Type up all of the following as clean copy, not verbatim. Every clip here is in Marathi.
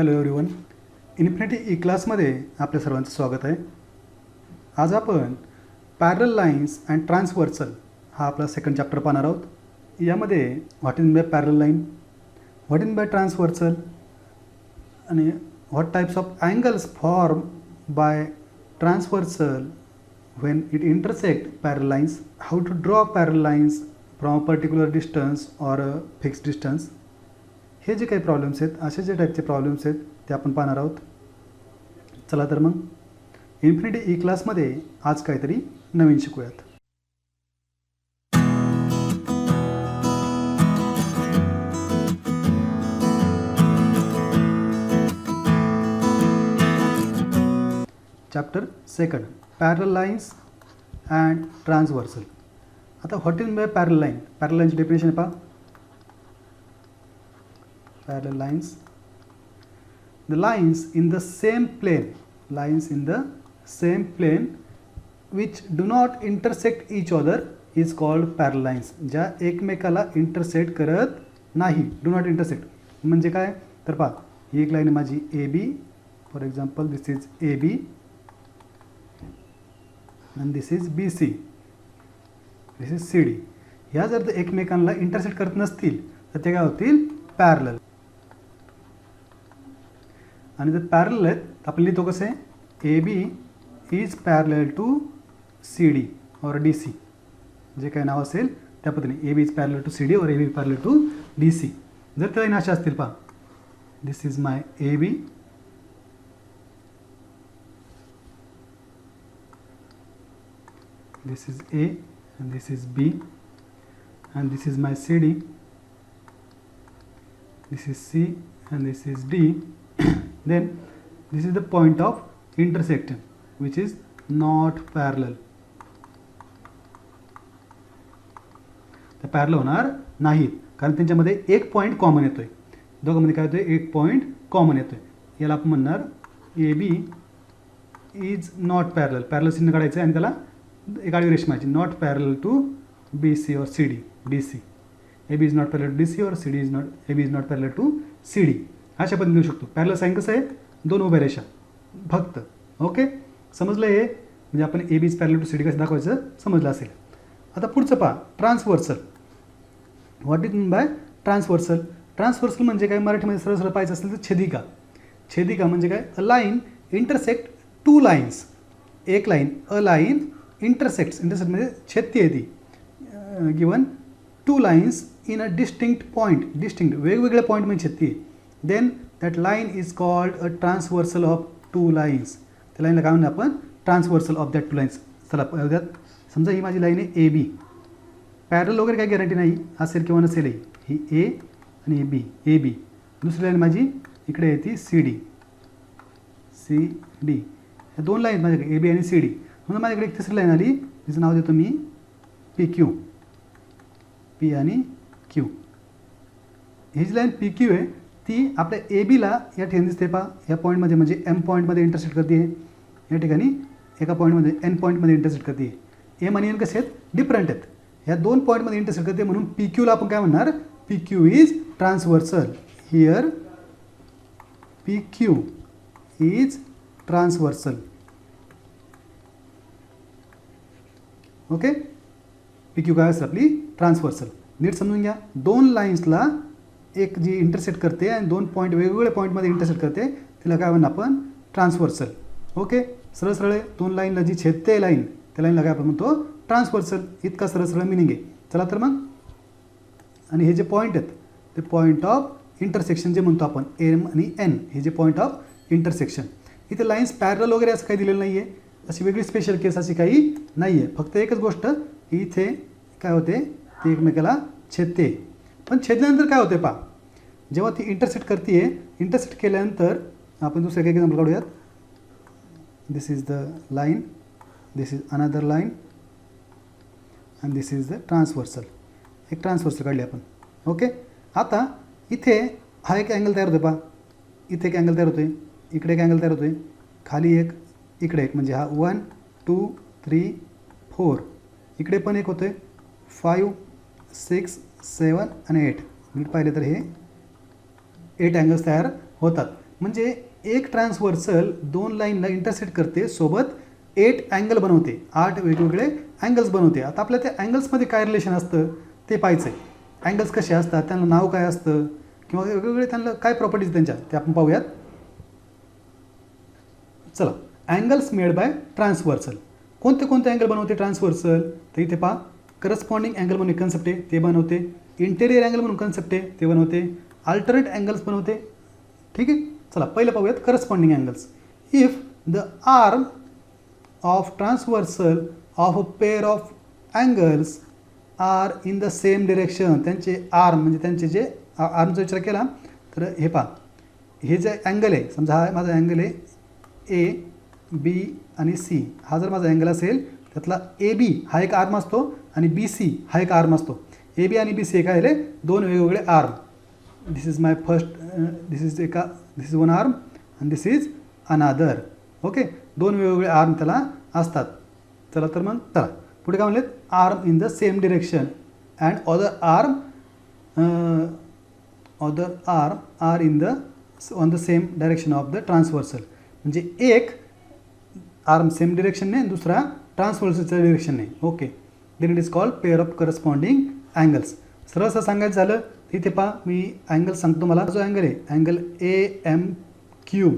हॅलो एव्हरीवन, इन्फिनिटी ई क्लासमध्ये आपल्या सर्वांचं स्वागत आहे. आज आपण पॅरल लाईन्स अँड ट्रान्सव्हर्सल हा आपला सेकंड चॅप्टर पाहणार आहोत. यामध्ये what is by parallel line, what is by transversal आणि what types of angles form by transversal when it intersect parallel lines, how to draw parallel lines from a particular distance or a fixed distance. हे जे काही प्रॉब्लेम्स आहेत, असे जे टाईपचे प्रॉब्लेम्स आहेत ते आपण पाहणार आहोत. चला तर मग इन्फिनिटी ई क्लासमध्ये आज काहीतरी नवीन शिकूयात. चॅप्टर सेकंड, पॅरल लाईन्स अँड ट्रान्सव्हर्सल. आता what is by parallel line, पॅरल लाईनची डेफिनेशन पहा. Parallel lines, the lines in the same plane which do not intersect each other is called parallel lines. ज्या एकमेकाला इंटरसेक्ट करत नाही, डू नॉट इंटरसेक्ट म्हणजे काय तर पहा, ही एक लाईन आहे माझी A B. For example this is A B and this is B C, this is C D. ह्या जर एकमेकांना इंटरसेक्ट करत नसतील तर ते काय होतील, पॅरलल. आणि जर पॅरलल आहेत तर आपण लिहितो कसे, A B is parallel to C D और डी सी, जे काय नाव असेल त्या पद्धतीने A B is parallel to C D और A B is parallel to D C. जर त्या लाईन अशा असतील, पहा this is my A B, this is A and this is B and this is my CD, this is C and this is D. Then this is the point of intersection which is not parallel. ते पॅरल होणार नाहीत कारण त्यांच्यामध्ये एक पॉईंट कॉमन येतोय. दोघांमध्ये काय होतोय, एक पॉईंट कॉमन येतोय. याला आपण म्हणणार A B is not parallel. Parallel चिन्ह काढायचं आणि त्याला एक आडवी रेषमाची, not parallel to B C और C D, D C. A B is not parallel to D C और C D is not, A B is not parallel to C D. अशा पद्धतीने देऊ शकतो. पॅरलल साईन कसं आहे, दोन उभ्या रेषा फक्त. ओके, समजलं हे, म्हणजे आपण A B is parallel to C D कसं दाखवायचं समजलं असेल. आता पुढचं पहा, transversal. What is mean by transversal. Transversal म्हणजे काय, मराठीमध्ये सरळ सरळ पाहायचं असेल तर छेदिका. छेदिका म्हणजे काय, a line intersect two lines. एक लाईन, अ लाईन इंटरसेक्ट म्हणजे छेदते ती, given two lines in a distinct point. Distinct वेगवेगळ्या पॉईंटमध्ये छेदते. Then that line is called a transversal of two lines. त्या लाईनला काय म्हणून आपण, transversal of that two lines. चला उद्यात समजा ही माझी लाईन आहे ए बी, पॅरल वगैरे काही गॅरंटी नाही, असेल किंवा नसेलही. ही ए आणि बी, ए बी. दुसरी लाईन माझी इकडे आहे ती सी डी, सी डी. ह्या दोन लाईन माझ्याकडे ए बी आणि सी डी. म्हणून माझ्याकडे एक तिसरी लाईन आली, तिचं नाव देतो मी पी क्यू, पी आणि क्यू. ही जी लाईन पी क्यू आहे ती आपल्या ए बीला या ठिकाणी दिसते, पहा या पॉईंटमध्ये म्हणजे एम पॉईंटमध्ये इंटरसेक्ट करते. या ठिकाणी एका पॉईंटमध्ये एन पॉईंटमध्ये इंटरसेक्ट करते. एम आणि एन कसे आहेत, डिफरंट आहेत. ह्या दोन पॉईंटमध्ये इंटरसेक्ट करते म्हणून पी क्यूला आपण काय म्हणणार, P Q is transversal. Here P Q is transversal. Okay, P Q काय असेल आपली, ट्रान्सव्हर्सल. नीट समजून घ्या. दोन लाईन्सला एक जी इंटरसेक्ट करते आणि दोन पॉईंट वेगवेगळ्या पॉईंटमध्ये इंटरसेक्ट करते तिला काय म्हणणार आपण, ट्रान्सव्हर्सल. ओके, सरळ सरळ दोन लाईनला जी छेदते लाईन त्या लाईनला काय आपण म्हणतो, ट्रान्सव्हर्सल. इतका सरळ सरळ मिनिंग आहे. चला तर मग, आणि हे जे पॉईंट आहेत ते पॉईंट ऑफ इंटरसेक्शन जे म्हणतो आपण, एम आणि एन, हे जे पॉईंट ऑफ इंटरसेक्शन. इथे लाईन्स पॅरल वगैरे असं काही दिलेलं नाही आहे, अशी वेगळी स्पेशल केस अशी काही नाही आहे. फक्त एकच गोष्ट, इथे काय होते, ती एकमेकाला छेदते. पण छेदल्यानंतर काय होते पहा, जेव्हा ती इंटरसेक्ट करते, इंटरसेक्ट केल्यानंतर आपण दुसरे काही एक्झाम्पल काढूयात. This is the line, this is another line and this is the transversal. एक ट्रान्सव्हर्सल काढली आपण. ओके, आता इथे हा एक अँगल तयार होतो, पहा इथे एक अँगल तयार होतो आहे, इकडे एक अँगल तयार होतो आहे, खाली एक, इकडे एक, म्हणजे हा 1 2 3 4. इकडे पण एक होतो आहे, 5 6 7 आणि 8. नीट पाहिले तर हे 8 अँगल्स तयार होतात. म्हणजे एक ट्रान्सव्हर्सल 2 लाईनला इंटरसेक्ट करते, सोबत 8 अँगल बनवते, 8 वेगवेगळे अँगल्स बनवते. आता आपल्या त्या अँगल्समध्ये काय रिलेशन असतं ते पाहायचं आहे. अँगल्स कसे असतात, त्यांना नाव काय असतं, किंवा वेगवेगळे त्यांना काय प्रॉपर्टीज त्यांच्या ते आपण पाहूयात. चला, अँगल्स मेड बाय ट्रान्सव्हर्सल. कोणते कोणते अँगल बनवते ट्रान्सव्हर्सल, तर इथे पहा करस्पॉन्डिंग अँगल म्हणून कन्सेप्ट आहे ते बनवते, इंटेरियर अँगल म्हणून कन्सेप्ट आहे ते बनवते, अल्टरनेट अँगल्स बनवते. ठीक आहे, चला पहिलं पाहूयात corresponding angles. If the arm of transversal of a pair of angles are in the same direction, त्यांचे आर्म म्हणजे त्यांचे जे आर्मचा विचार केला तर हे पहा, हे जे अँगल आहे, समजा हा माझा अँगल आहे ए बी आणि सी, हा जर माझा अँगल असेल त्यातला ए बी हा एक आर्म असतो आणि बी सी हा एक आर्म असतो. ए बी आणि बी सी काय झाले, दोन वेगवेगळे arm. This is my first, this is one arm and this is another. Okay, दोन वेगवेगळे आर्म त्याला असतात. चला तर मग चला पुढे काय म्हणलेत, arm in the same direction and other arm are in the on the same direction of the transversal. म्हणजे एक आर्म सेम डिरेक्शनने, दुसरा ट्रान्सव्हर्सलच्या डिरेक्शनने. Okay, then it is called pair of corresponding angles. सरळ असं सांगायचं झालं इथे पहा, मी अँगल सांगतो. मला जो अँगल आहे अँगल AMQ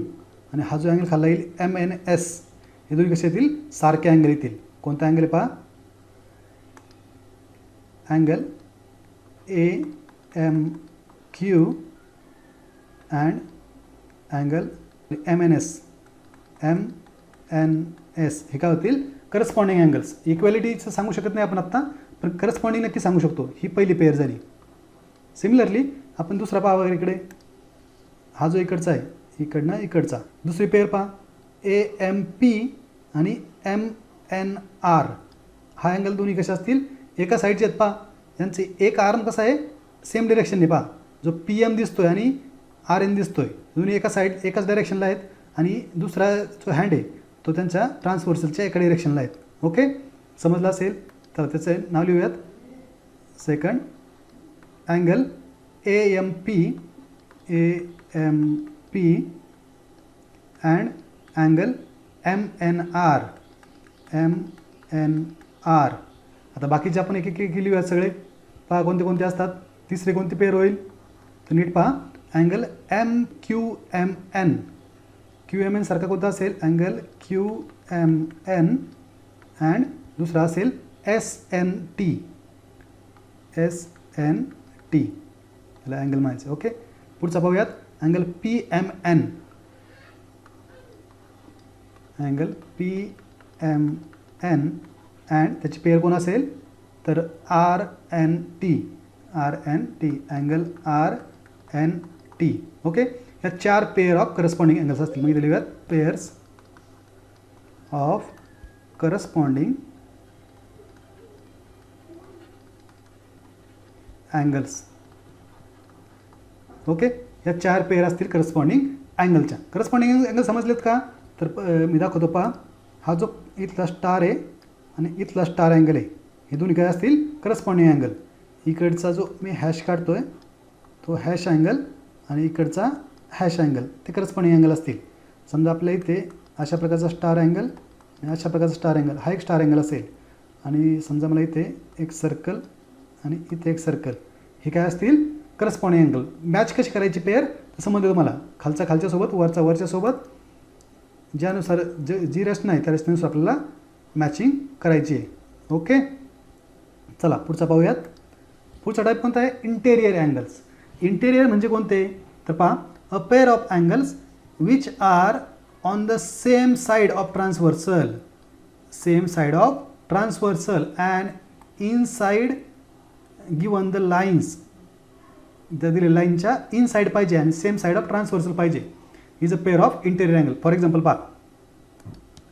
आणि हा जो अँगल खाल्ला येईल MNS, हे दोन्ही कसे येतील, सारखे अँगल येतील. कोणता अँगल आहे पहा, angle AMQ and angle MNS हे काय होतील, करस्पॉन्डिंग अँगल्स. इक्वॅलिटीचं सांगू शकत नाही आपण आत्ता, पण करस्पॉन्डिंग नक्की सांगू शकतो. ही पहिली पेअर झाली. सिमिलरली आपण दुसरा पहा वगैरे, इकडे हा जो इकडचा आहे इकडनं इकडचा, दुसरी पेअर पहा AMP आणि MNR. हा अँगल दोन्ही कशा असतील, एका साईडचे आहेत पहा. यांचे एक आर्म कसा आहे, सेम डिरेक्शनने पहा, जो PM दिसतोय आणि RN दिसतोय, दोन्ही एका साईड एकाच डायरेक्शनला आहेत. आणि दुसरा जो हँड आहे तो त्यांच्या ट्रान्सव्हर्सलच्या एका डिरेक्शनला आहेत. ओके, समजलं असेल तर त्याचं नाव लिहूयात. Second angle AMP and angle MNR. आता बाकीचे आपण एक एक लिहूयात सगळे. पहा कोणते कोणते असतात. तिसरे कोणती पेअर होईल तर नीट पहा, अँगल MQMN. QMN सारखा कोणता असेल, अँगल QMN अँड दुसरा असेल SNT. याला अँगल म्हणायचं. ओके, पुढचा पाहूयात angle PMN. Angle PMN and त्याची पेअर कोण असेल तर RNT. Angle RNT. ओके, या 4 पेअर ऑफ करस्पॉन्डिंग अँगल्स असतील. मग लिहूयात pairs of corresponding angles. Okay, या 4 पेअर असतील करस्पॉन्डिंग अँगलच्या. करस्पॉन्डिंग अँगल समजलेत का, तर मी दाखवतो पहा. हा जो इथला स्टार आहे आणि इथला स्टार अँगल आहे, हे दोन्ही काय असतील, करस्पॉन्डिंग अँगल. इकडचा जो मी हॅश काढतोय तो हॅश अँगल आणि इकडचा हॅश अँगल ते करस्पॉन्डिंग अँगल असतील. समजा आपल्या इथे अशा प्रकारचा स्टार अँगल आणि अशा प्रकारचा स्टार अँगल, हा एक स्टार अँगल असेल. आणि समजा मला इथे एक सर्कल आणि इथे एक सर्कल, हे काय असतील, करस्पॉन्डिंग अँगल. मॅच कशी करायची पेअर तर समजलं तुम्हाला. खालचा खालच्यासोबत, वरचा वरच्यासोबत, ज्यानुसार जी रचना आहे त्या रचनेनुसार आपल्याला मॅचिंग करायची आहे. ओके, चला पुढचा पाहूयात. पुढचा टाईप कोणता आहे, इंटेरियर अँगल्स. इंटेरियर म्हणजे कोणते तर पहा, अ pair of angles which are on the same side of transversal. Same side of transversal and inside given the lines. त्या दिलेल्या लाईनच्या इनसाईड पाहिजे आणि सेम साईड ऑफ ट्रान्सव्हर्सल पाहिजे. Is a pair of interior angle. For example पहा,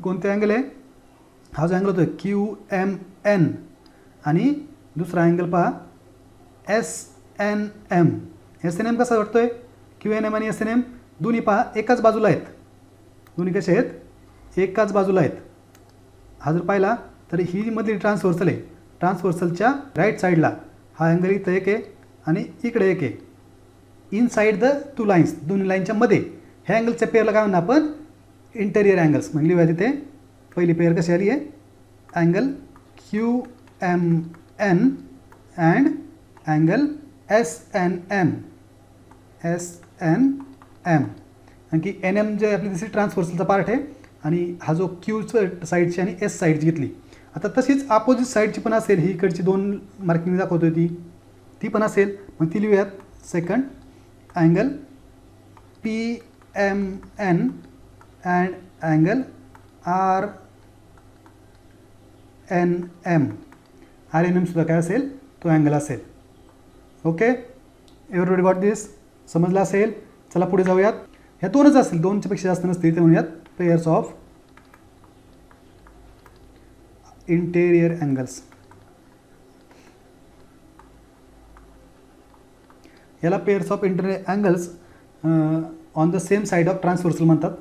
कोणते अँगल आहे, हा जो अँगल होतो QMN आणि दुसरा अँगल पहा SNM. SNM कसा वाटतोय, QNM आणि SNM दोन्ही पहा एकाच बाजूला आहेत. दोन्ही कसे आहेत, एकाच बाजूला आहेत. हा जर पाहिला तर ही मधली ट्रान्सव्हर्सल आहे. ट्रान्सव्हर्सलच्या राईट साईडला हा अँगल इथं एक आहे आणि इकडे एक आहे. इनसाईड द 2 लाईन्स, दोन्ही लाईनच्या मध्ये ह्या अँगलच्या पेअरला काय म्हणणार आपण इंटेरियर अँगल्स. म्हणजे लिहूया तिथे पहिली पेअर कशी आली आहे angle QMN and angle SNM. आणखी NM जे आपली दिसली ट्रान्सव्हर्सलचा पार्ट आहे आणि हा जो Q साईडची आणि S साईडची घेतली. आता तशीच अपोजिट साईडची पण असेल, ही इकडची 2 मार्किंग दाखवतोय ती पण असेल. मग ती लिहूयात second angle PMN and angle RNM सुद्धा काय असेल तो अँगल असेल. ओके, एव्हरीबडी गॉट दिस, समजलं असेल. चला पुढे जाऊयात. ह्या 2च असतील, 2च्या पेक्षा जास्त नसतील, ते म्हणूयात पेयर्स ऑफ इंटेरियर अँगल्स. याला pairs of interior angles on the same side of transversal म्हणतात.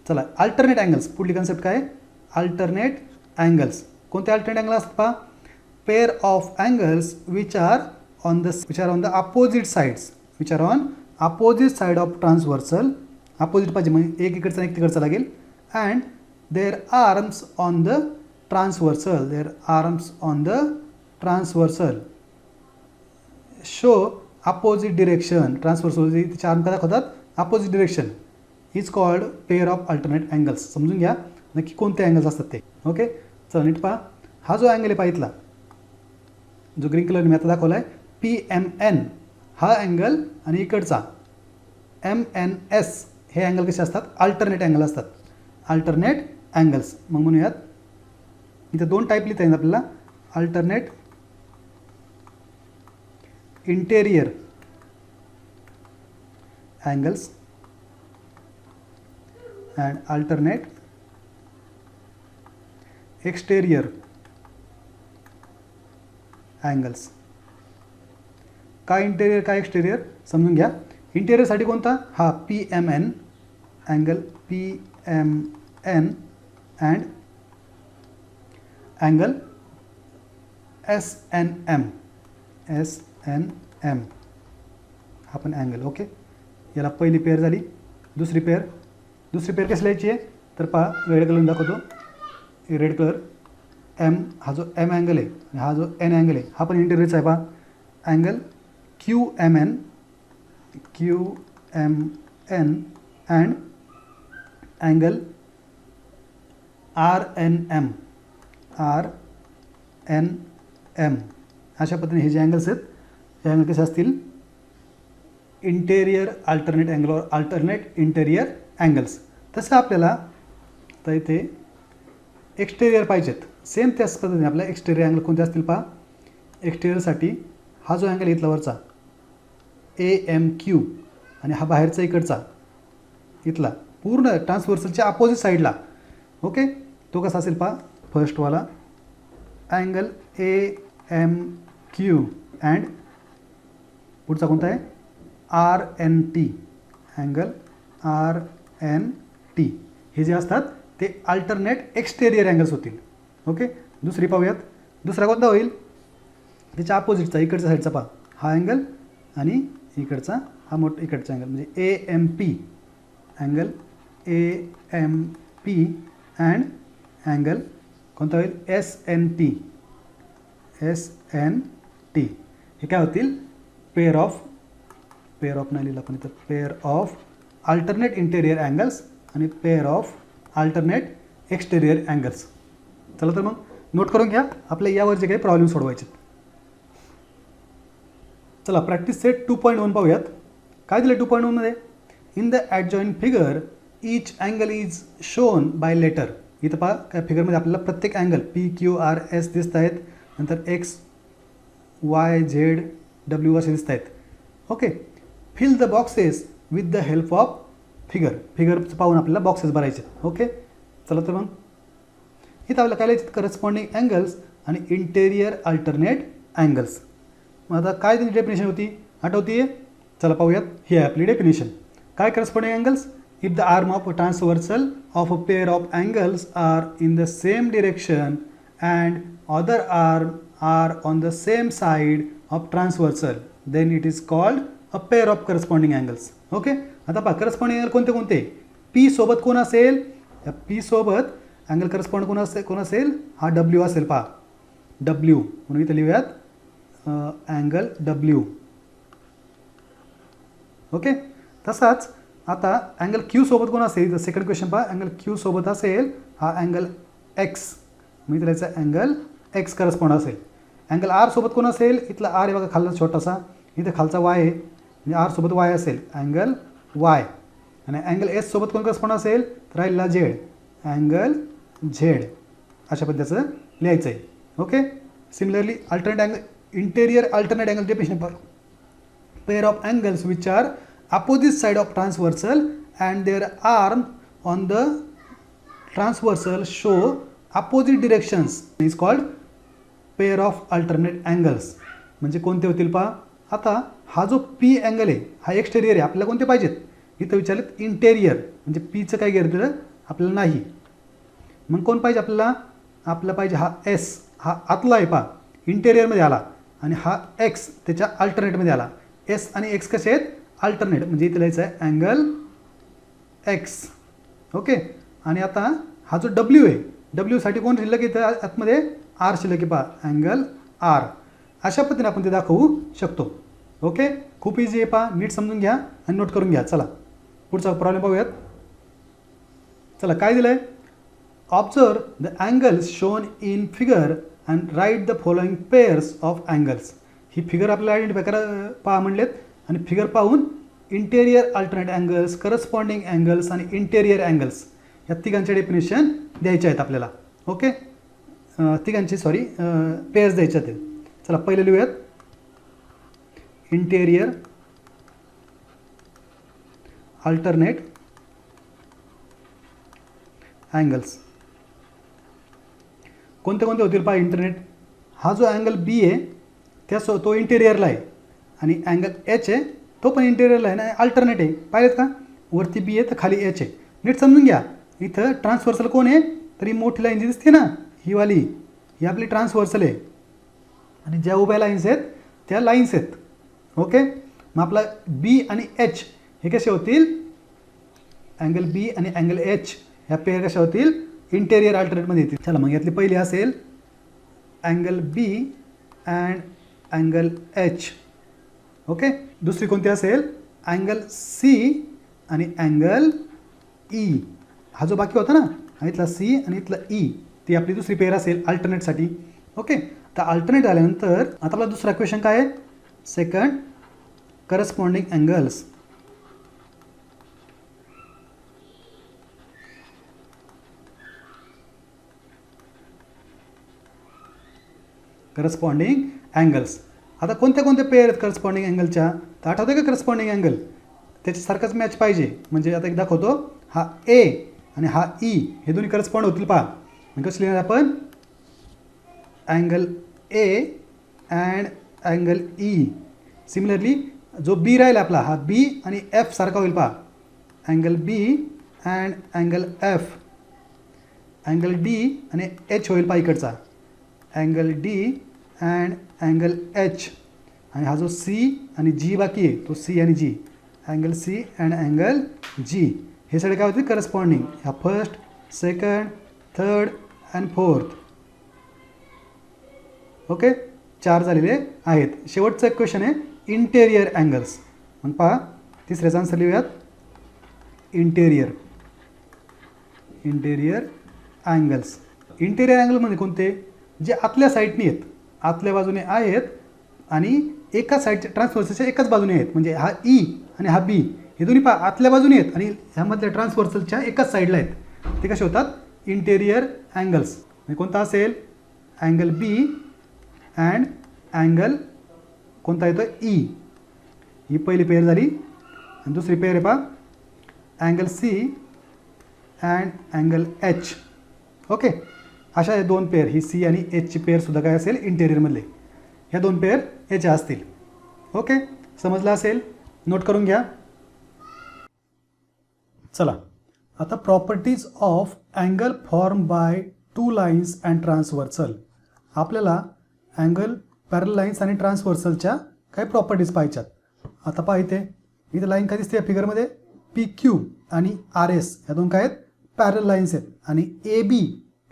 चला अल्टरनेट अँगल्स, पुढली कन्सेप्ट काय अल्टरनेट अँगल्स. कोणते अल्टरनेट अँगल असतात पहा pair of angles which are on the opposite sides, which are on opposite side of transversal. Opposite पाहिजे म्हणजे एक इकडचा एक तिकडचा लागेल. And their arms on the transversal show opposite direction. Transversal तिचे आर्म काय दाखवतात opposite direction is called pair of alternate angles. समजून घ्या नक्की कोणते अँगल्स असतात ते. ओके, चला नीट पहा. हा जो अँगल आहे पाहितला जो ग्रीन कलर मी आता दाखवला आहे PMN हा अँगल आणि इकडचा MNS हे अँगल कसे असतात अल्टरनेट अँगल असतात. अल्टरनेट अँगल्स मग म्हणूयात इथे 2 टाईप लिहिता येईल आपल्याला alternate interior angles and alternate exterior angles. काय इंटेरियर काय एक्सटेरियर समजून घ्या. इंटेरियरसाठी कोणता हा PMN angle PMN and angle SNM हा पण अँगल. ओके, याला पहिली पेअर झाली. दुसरी पेअर कशी लिहायची आहे तर पहा वेगळ्या कलर दाखवतो. रेड कलर M हा जो M अँगल आहे आणि हा जो N अँगल आहे हा पण इंटेरियरचा आहे. पहा angle QMN and angle RNM अशा पद्धतीने हे जे अँगल्स आहेत हे अँगल कसे असतील इंटेरियर अल्टरनेट अँगल और अल्टरनेट इंटेरियर अँगल्स. तसं आपल्याला तर इथे एक्सटेरियर पाहिजेत. सेम त्याच पद्धतीने आपल्या एक्सटेरियर अँगल कोणते असतील पहा. एक्सटेरियरसाठी हा जो अँगल इथला वरचा AMQ आणि हा बाहेरचा इकडचा इथला पूर्ण ट्रान्सव्हर्सलच्या अपोजिट साईडला. ओके, तो कसा असेल पहा फर्स्टवाला अँगल AMQ अँड पुढचा कोणता आहे RNT अँगल RNT. हे जे असतात ते अल्टरनेट एक्सटेरियर अँगल्स होतील. ओके, दुसरी पाहूयात. दुसरा कोणता होईल त्याच्या अपोजिटचा इकडच्या साईडचा पहा हा अँगल आणि इकडचा हा मोठा इकडचा अँगल म्हणजे AMP angle AMP and angle कोणता होईल SNT. हे काय होतील पेअर ऑफ नाही लिहिलं आपण इथं pair of alternate interior angles आणि pair of alternate exterior angles. चला तर मग नोट करून घ्या आपल्या यावर जे काही प्रॉब्लेम सोडवायचे. चला प्रॅक्टिस सेट 2.1 पाहूयात. काय दिलं 2.1 मध्ये in the adjoint figure each angle is shown by letter. इथं पहा काय फिगरमध्ये आपल्याला प्रत्येक अँगल PQRS दिसत आहेत. नंतर XYZW असे दिसत आहेत. Okay, fill the boxes with the help of फिगरचं पाहून आपल्याला बॉक्सेस भरायचे. ओके, चला तर मग इथं आपल्याला काय लिहायचं करस्पॉन्डिंग अँगल्स आणि इंटेरियर अल्टरनेट अँगल्स. मग आता काय त्याची डेफिनेशन होती आठवतीये. चला पाहूयात. ही आहे आपली डेफिनेशन. काय corresponding angles if the arm of transversal of a pair of angles are in the same direction and other arm are on the same side of transversal then it is called a pair of corresponding angles. Okay, आता पहा करस्पॉन्डिंग अँगल कोणते कोणते, पी सोबत कोण असेल, या पी सोबत अँगल करस्पॉन्ड कोण असेल, हा डब्ल्यू असेल. पहा डब्ल्यू म्हणून इथे लिहूयात अँगल डब्ल्यू. ओके. तसाच आता अँगल क्यू सोबत कोण असेल, सेकंड क्वेश्चन पहा, अँगल क्यू सोबत असेल हा अँगल एक्स, म्हणजे त्याचा अँगल एक्स करस्पॉन्ड असेल. अँगल आर सोबत कोण असेल, इथला आर आहे बघा खालचा छोटासा, इथे खालचा वाय आहे, म्हणजे आर सोबत वाय असेल अँगल वाय. आणि अँगल एस सोबत कोण करस्पॉन्ड असेल, तर राहिला झेड अँगल झेड. अशा पद्धतीचं लिहायचं आहे. Okay. Similarly alternate angle, interior alternate angle definition पहा, pair of angles which are opposite side of transversal and their arm on the transversal show opposite directions is called pair of alternate angles. म्हणजे कोणते होतील पहा. आता हा जो पी अँगल आहे हा एक्सटेरियर आहे, आपल्याला कोणते पाहिजेत, इथं विचारलेत इंटेरियर, म्हणजे पीचं काय घेतलं आपल्याला नाही. मग कोण पाहिजे आपल्याला पाहिजे हा एस, हा आतला आहे पहा इंटेरियरमध्ये आला, आणि हा एक्स त्याच्या अल्टरनेटमध्ये आला. एस आणि एक्स कसे आहेत, अल्टरनेट, म्हणजे इथे लिहायचं आहे अँगल एक्स. ओके. आणि आता हा जो डब्ल्यू आहे, डब्ल्यूसाठी कोण शिल्लक इथं आतमध्ये आर शिल्लक आहे पहा अँगल आर. अशा पद्धतीने आपण ते दाखवू शकतो. ओके. खूप इझी आहे पहा, नीट समजून घ्या आणि नोट करून घ्या. चला पुढचा प्रॉब्लेम बघूयात. चला काय दिलं आहे, observe the angles shown in figure and write the following pairs of angles. He figure आपल्याला आयडेंटिफाय करा पहा म्हणलेत, आणि फिगर पाहून interior alternate angles, corresponding angles आणि इंटेरियर अँगल्स या तिघांचे डेफिनेशन द्यायचे आहेत आपल्याला. ओके. तिघांचे पेअर्स द्यायचे आहेत. चला पहिले लिहूयात इंटेरियर अल्टरनेट अँगल्स. कोणते कोणते होतील पहा इंटरनेट. हा जो अँगल बी आहे तो इंटेरियरला आहे, आणि अँगल एच आहे तो पण इंटेरियरला आहे ना, अल्टरनेट आहे. पाहिलेत का, वरती बी आहे तर खाली एच आहे. नीट समजून घ्या. इथं ट्रान्सवर्सल कोण आहे, तर ही मोठी लाईन जी दिसते ना ही वाली, ही आपली ट्रान्सवर्सल आहे, आणि ज्या उभ्या लाईन्स आहेत त्या लाईन्स आहेत. ओके. मग आपला बी आणि एच हे कसे होतील, अँगल बी आणि अँगल एच ह्या पेअर कशा होतील, इंटेरियर अल्टरनेटमध्ये येतील. चला मग यातली पहिली असेल angle B and angle H. Okay. दुसरी कोणती असेल अँगल सी आणि अँगल ई. हा जो बाकी होता ना इथला सी आणि इथला ई, ती आपली दुसरी पेअर असेल अल्टरनेटसाठी. ओके. तर अल्टरनेट झाल्यानंतर आता आपला दुसरा क्वेश्चन काय आहे, second corresponding angles. Corresponding angles. आता कोणत्या कोणत्या पेअर आहेत करस्पॉन्डिंग अँगलच्या, तर आठवतं का करस्पॉन्डिंग अँगल त्याच्यासारखाच मॅच पाहिजे. म्हणजे आता एक दाखवतो, हा ए आणि हा ई हे दोन्ही करस्पॉन्ड होतील पहा. म्हणजे कसं लिहिणार आपण, angle A and angle E. Similarly जो बी राहील आपला, हा बी आणि एफ सारखा होईल पहा, angle B and angle F. Angle D आणि एच होईल पहा इकडचा, angle D and angle H. आणि हा जो सी आणि जी बाकी आहे तो सी आणि G, angle C and angle G. हे सगळे काय होते करस्पॉन्डिंग. ह्या first, second, third and fourth. Okay. 4 झालेले आहेत. शेवटचा एक क्वेश्चन आहे इंटेरियर अँगल्स. मग पहा तिसऱ्याचा आन्सर लिहूयात इंटेरियर अँगल्स. इंटेरियर अँगलमध्ये कोणते, जे आतल्या साईडनी आहेत, आतल्या बाजूने आहेत आणि एका साईडच्या ट्रान्सव्हर्सलच्या एकाच बाजूने आहेत. म्हणजे हा ई आणि हा बी हे दोन्ही पहा आतल्या बाजूने आहेत आणि ह्यामधल्या ट्रान्सव्हर्सलच्या एकाच साईडला आहेत. ते कसे होतात इंटेरियर अँगल्स. म्हणजे कोणता असेल अँगल बी अँड अँगल कोणता येतो ई. ही पहिली पेअर झाली. आणि दुसरी पेअर आहे पहा angle C and angle H. Okay. अशा हे दोन पेअर, ही सी आणि एचची पेअरसुद्धा काय असेल इंटेरियरमधले. ह्या दोन पेअर याच्या असतील. ओके. समजलं असेल, नोट करून घ्या. चला आता properties of angle form by two lines and transversal. आपल्याला अँगल पॅरल लाईन्स आणि ट्रान्सव्हर्सलच्या काही प्रॉपर्टीज पाहायच्यात. आता पहा इथे लाईन काय दिसते या फिगरमध्ये, पी क्यू आणि आर एस या दोन काय आहेत, पॅरल लाईन्स आहेत. आणि ए बी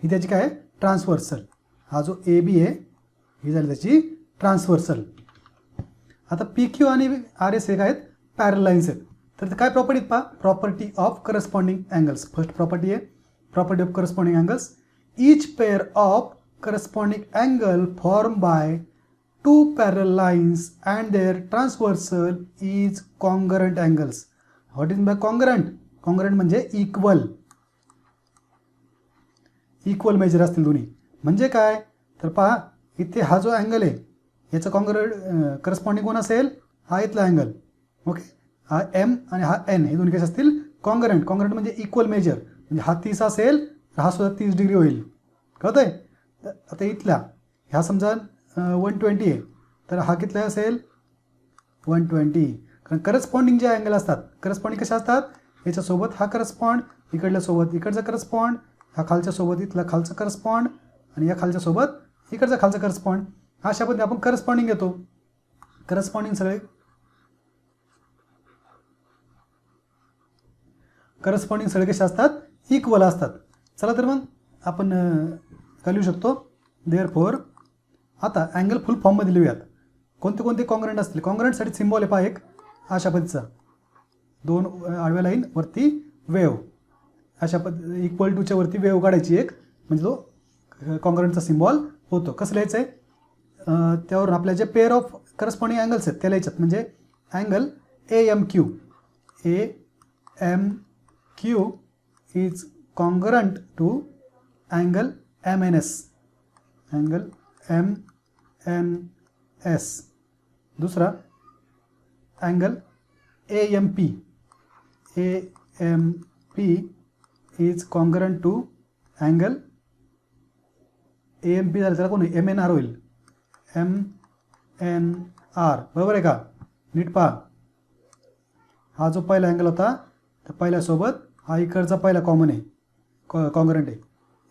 ही त्याची काय आहे, ट्रान्सव्हर्सल. हा जो ए बी आहे ही झाली त्याची ट्रान्सव्हर्सल. आता पी क्यू आणि आर एस हे काय आहेत, पॅरल लाईन्स आहेत. तर काय प्रॉपर्टीत पहा, property of corresponding angles. First property आहे property of corresponding angles. Each pair of corresponding angle form by two parallel lines and their transversal is congruent angles. What is by congruent? Congruent म्हणजे इक्वल, इक्वल मेजर असतील दोन्ही. म्हणजे काय तर पहा, इथे हा जो अँगल आहे याचा करस्पॉन्डिंग कोण असेल, हा इथला अँगल. ओके, हा एम आणि हा एन हे दोन्ही कसे असतील, कॉंग्रंट. कॉंग्रंट म्हणजे इक्वल मेजर. म्हणजे हा 30 असेल तर हा सुद्धा 30 डिग्री होईल. कळतंय. आता इथला ह्या समजा 120 आहे तर हा कितला असेल, 120. कारण करस्पॉन्डिंग जे अँगल असतात, करस्पॉन्डिंग कशा असतात, याच्यासोबत हा करस्पॉन्ड, इकडल्या सोबत इकडचा करस्पॉन्ड, हा खालच्या सोबत इथला खालचा करस्पॉन्ड, आणि या खालच्या सोबत इकडचा खालचा करस्पॉन्ड. अशा पद्धतीने आपण करस्पॉन्डिंग घेतो. करस्पॉन्डिंग सगळे कसे असतात, इक्वल असतात. चला तर मग आपण काय लिहू शकतो, देअरफॉर. आता अँगल फुल फॉर्ममध्ये लिहूयात. कोणते कोणते कॉंग्रंट असतील. कॉंग्रंटसाठी सिम्बॉल आहे पहा एक अशा पद्धतीचा, दोन आडव्या लाईन वरती वेव, अशा इक्वल टूच्या वरती वेव काढायची एक, म्हणजे तो कॉंग्रंटचा सिम्बॉल होतो. कसं लिहायचं आहे, त्यावर आपल्या जे पेअर ऑफ करस्पॉन्डिंग अँगल्स आहेत त्या लिहायच्यात. म्हणजे angle A M Q, A M Q is congruent to angle M N S, angle M N S. दुसरा angle A M P, A M P is congruent to angle A M P झालं त्याला कोण एम एन आर होईल, एम एन आर. बरोबर आहे का, नीट पहा. हा जो पहिला अँगल होता त्या पहिल्यासोबत हा इकडचा पहिला कॉमन आहे, कॉन्ग्रंट आहे.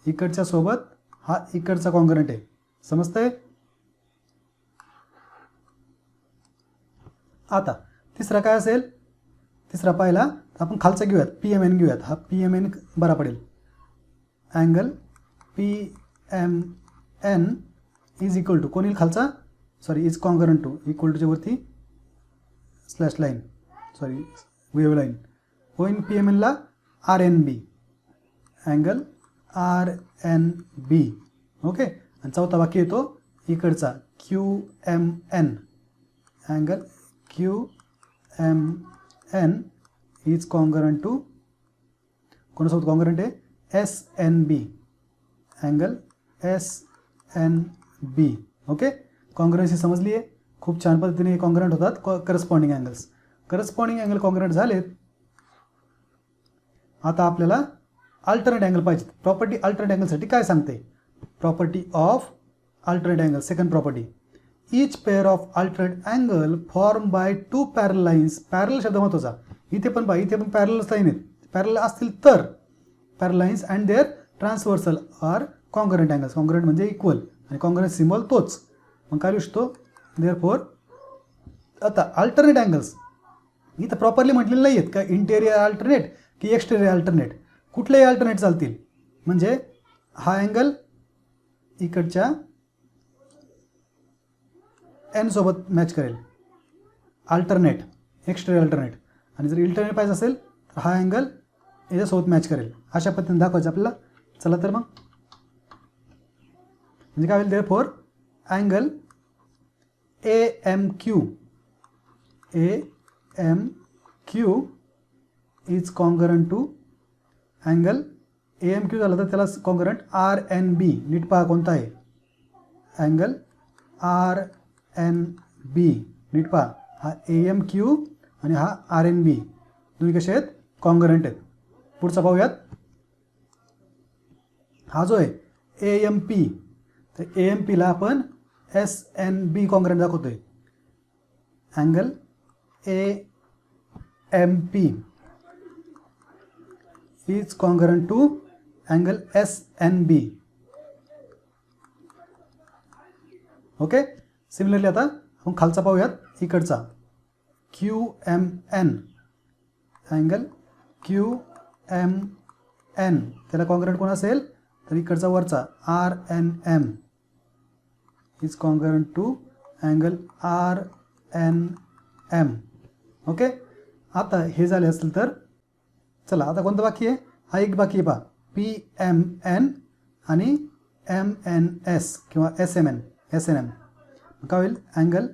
इकडच्या सोबत हा इकडचा कॉन्ग्रंट आहे. समजतंय. आता तिसरा काय असेल, तिसरा पाहिला आपण खालचा घेऊयात, पी एम एन घेऊयात. हा पी एम एन बरा पडेल. Angle P M N is equal to कोण येईल खालचा, sorry is congruent to, equal टूच्या वरती slash line, sorry wave line होईन पी एम एनला R N B, angle R N B. Okay. आणि चौथा बाकी येतो इकडचा Q M N, angle Q M N is congruent to कोणासोबत कॉन्ग्रंट आहे, S N B, angle S N B. Okay. Congruency समजली आहे. खूप छान पद्धतीने कॉन्ग्रंट होतात corresponding angles. Corresponding angle congruent झालेत. आता आपल्याला अल्टरनेट अँगल पाहिजे. प्रॉपर्टी अल्टरनेट अँगलसाठी काय सांगते, property of alternate angle. Second property, each pair of alternate angle form by two parallel lines. पॅरल शब्द महत्त्वाचा. इथे पण इथे पण पॅरल लाईन आहेत. पॅरल असतील तर parallel lines and their transversal are congruent angles. Congruent म्हणजे इक्वल आणि कॉन्ग्रंट सिम्बॉल तोच. मग काय लिहू शकतो, देअरफॉर. आता अल्टरनेट अँगल्स इथं प्रॉपरली म्हटलेलं नाही आहेत का, इंटेरियर अल्टरनेट की एक्सटेरियर अल्टरनेट. कुठलेही अल्टरनेट चालतील. म्हणजे हा अँगल इकडच्या एन सोबत मॅच करेल, अल्टरनेट, एक्सटेरियर अल्टरनेट. आणि जर इंटरनेट पाहिजे असेल तर हा अँगल याच्यासोबत मॅच करेल. अशा पद्धतीने दाखवायचं आपल्याला. चला तर मग म्हणजे काय होईल, therefore angle A M Q, A M Q is congruent to angle A M Q झाला तर त्याला कॉन्ग्रंट आर एन बी. नीट पहा कोणता आहे, अँगल आर एन बी. नीट पहा, हा ए एम क्यू आणि हा आर एन बी दोन्ही कसे आहेत, कॉन्ग्रंट आहेत. पुढचा पाहूयात. हा जो आहे ए एम पी, तर ए एम पीला आपण एस एन बी कॉन्ग्रंट दाखवतोय. Angle A M P is congruent to angle S N B. Okay. Similarly आता आपण खालचा पाहूयात, इकडचा Q M N, angle Q M N, त्याला कॉन्ग्रंट कोण असेल तर इकडचा वरचा R N M is congruent to angle R N M. Okay, आता हे झाले असेल तर चला आता कोणतं बाकी आहे, हा एक बाकी आहे पहा, पी एम एन आणि एम एन एस किंवा S M N S N M. काय होईल, angle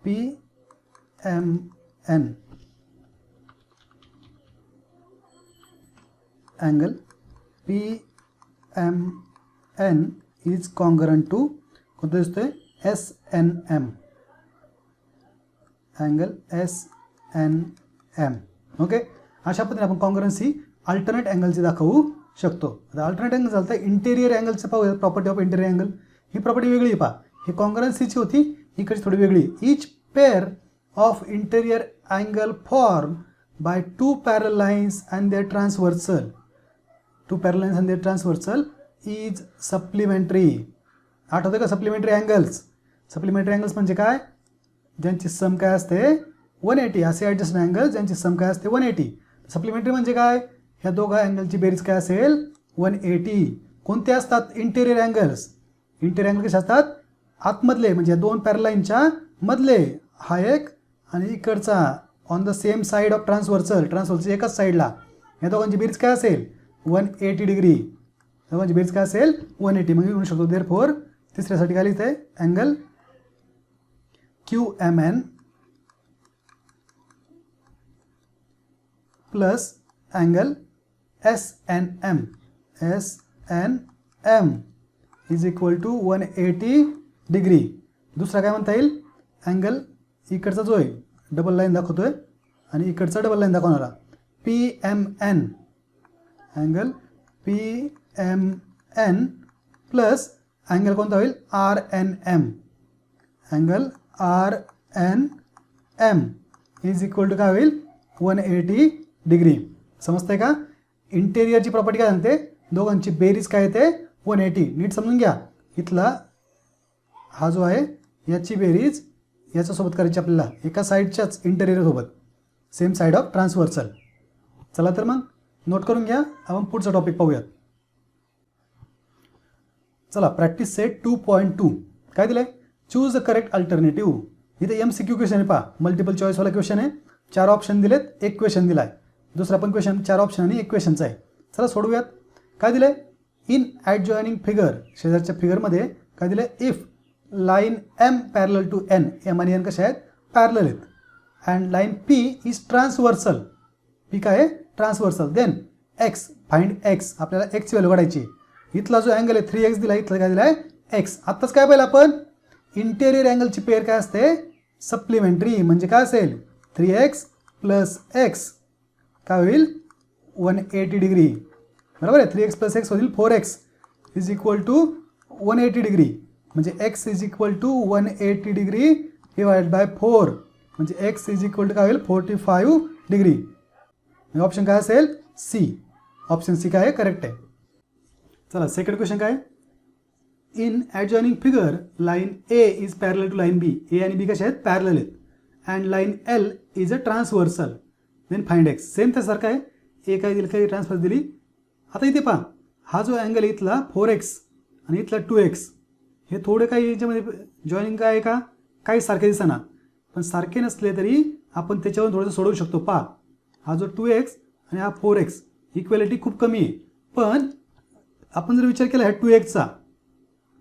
P M N angle P M N is congruent to कोणतं दिसतोय S N M, angle S N M. Okay, अशा पद्धतीने आपण कॉन्ग्रन्सी अल्टरनेट अँगलचे दाखवू शकतो. आता अल्टरनेट अँगल झालं तर इंटेरियर अँगलचं पाहूया, प्रॉपर्टी ऑफ इंटेरियर अँगल. ही प्रॉपर्टी वेगळी आहे पहा, ही कॉन्ग्रन्सीची होती, इकडची थोडी वेगळी. Each pair of interior angle form by two parallel lines and their transversal, two parallel lines and their transversal is supplementary. आठवतं का सप्लिमेंटरी अँगल्स? सप्लिमेंटरी अँगल्स म्हणजे काय, ज्यांची सम काय असते 180, असे ॲडजस्टमेंट अँगल ज्यांची सम काय असते 180. सप्लिमेंटरी म्हणजे काय, ह्या दोघा अँगलची बेरीज काय असेल 180. कोणते असतात, इंटेरियर अँगल्स. इंटेरियर अँगल कसे असतात, आतमधले म्हणजे दोन पॅरल लाईनच्या मधले, हा एक आणि इकडचा on the same side of transversal, ट्रान्सव्हर्सलच्या एकाच साईडला, या दोघांची बेरीज काय असेल 180 डिग्री. दोघांची बेरीज काय असेल 180. मग म्हणू शकतो देअरफॉर तिसऱ्यासाठी काय लिहितं आहे, angle Q M N plus angle S N M, S N M is equal to 180 degree. दुसरा काय म्हणता येईल, अँगल इकडचा जो आहे डबल लाईन दाखवतोय आणि इकडचा डबल लाईन दाखवणारा P M N, angle P M N plus angle कोणता होईल R N M, angle R N M is equal to काय होईल 180 डिग्री. समजतंय का, इंटेरियरची प्रॉपर्टी काय सांगते, दोघांची बेरीज काय येते 180. नीट समजून घ्या, इथला हा जो आहे याची बेरीज याच्यासोबत करायची आपल्याला, एका साईडच्याच इंटेरियरसोबत, सेम साईड ऑफ ट्रान्सव्हर्सल. चला तर मग नोट करून घ्या, आपण पुढचा टॉपिक पाहूयात. चला, प्रॅक्टिस सेट 2.2 काय दिलं आहे, चूज द करेक्ट अल्टरनेटिव्ह. इथे MCQ क्वेश्चन आहे पहा, मल्टिपल चॉईसवाला क्वेश्चन आहे. 4 ऑप्शन दिलेत, एक क्वेश्चन दिला आहे. दुसरा पण क्वेश्चन 4 ऑप्शन आणि एक क्वेश्चनचा आहे. चला सोडवूयात. काय दिलं आहे, इन ॲडजॉइनिंग फिगर, शेजारच्या फिगरमध्ये काय दिलं आहे, if line M parallel to N, M आणि N कशा आहेत पॅरलल आहेत, and line P is transversal, P काय आहे transversal, then X, find X, आपल्याला X ची व्हॅल्यू काढायची. इथला जो अँगल आहे 3x दिला, इथला काय दिला आहे X. आत्ताच काय पाहिलं आपण, इंटेरियर अँगलची पेअर काय असते सप्लिमेंटरी, म्हणजे काय असेल 3x प्लस x काय होईल 180 डिग्री, बरोबर आहे. 3x प्लस x होईल 4x is equal to 180 degree, म्हणजे x is equal to 180 degree divide by 4, म्हणजे x इज इक्वल टू काय होईल 45 डिग्री. ऑप्शन काय असेल सी, ऑप्शन सी काय आहे करेक्ट आहे. चला सेकंड क्वेश्चन काय, in adjoining figure line A is parallel to line B, A आणि बी कशा आहेत पॅरलल आहेत, and line L is a transversal, then find X. Same त्यासारखं आहे, ए काय दिली काही ट्रान्सफर दिली. आता इथे पहा, हा जो अँगल इथला 4x आणि इथला 2x, हे थोडे काही याच्यामध्ये जॉईनिंग काय आहे का काही सारखे दिसणार, पण सारखे नसले तरी आपण त्याच्यावरून थोडंसं सोडवू शकतो. पहा, हा जो 2x आणि हा 4x इक्वॅलिटी खूप कमी आहे, पण आपण जर विचार केला ह्या 2x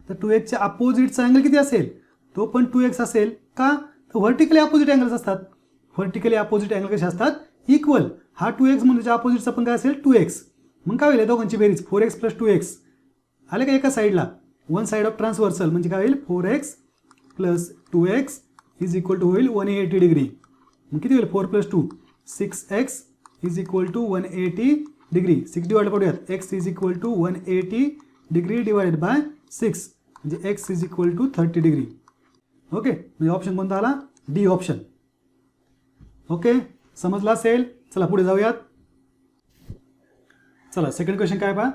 तर 2xच्या अपोजिटचा अँगल किती असेल, तो पण 2x असेल का, तर व्हर्टिकली अपोजिट अँगल्स असतात. व्हर्टिकली अपोजिट अँगल कसे असतात इक्वल, हा 2x म्हणजे अपोजिटचा पण काय असेल 2x. मग काय होईल दोघांची बेरीज 4x प्लस 2x आले का एका साईडला, वन साईड ऑफ ट्रान्सव्हर्सल, म्हणजे काय होईल 4x plus 2x is equal to होईल 180 डिग्री. मग किती होईल 4 plus 2 6x is equal to 180 degree. 6 divide करूयात, x is equal to 180 degree divided by 6, म्हणजे x is equal to 30 degree. Okay, म्हणजे ऑप्शन कोणता आला डी ऑप्शन. ओके, समजला असेल. चला पुढे जाऊयात. चला सेकंड क्वेश्चन काय पहा,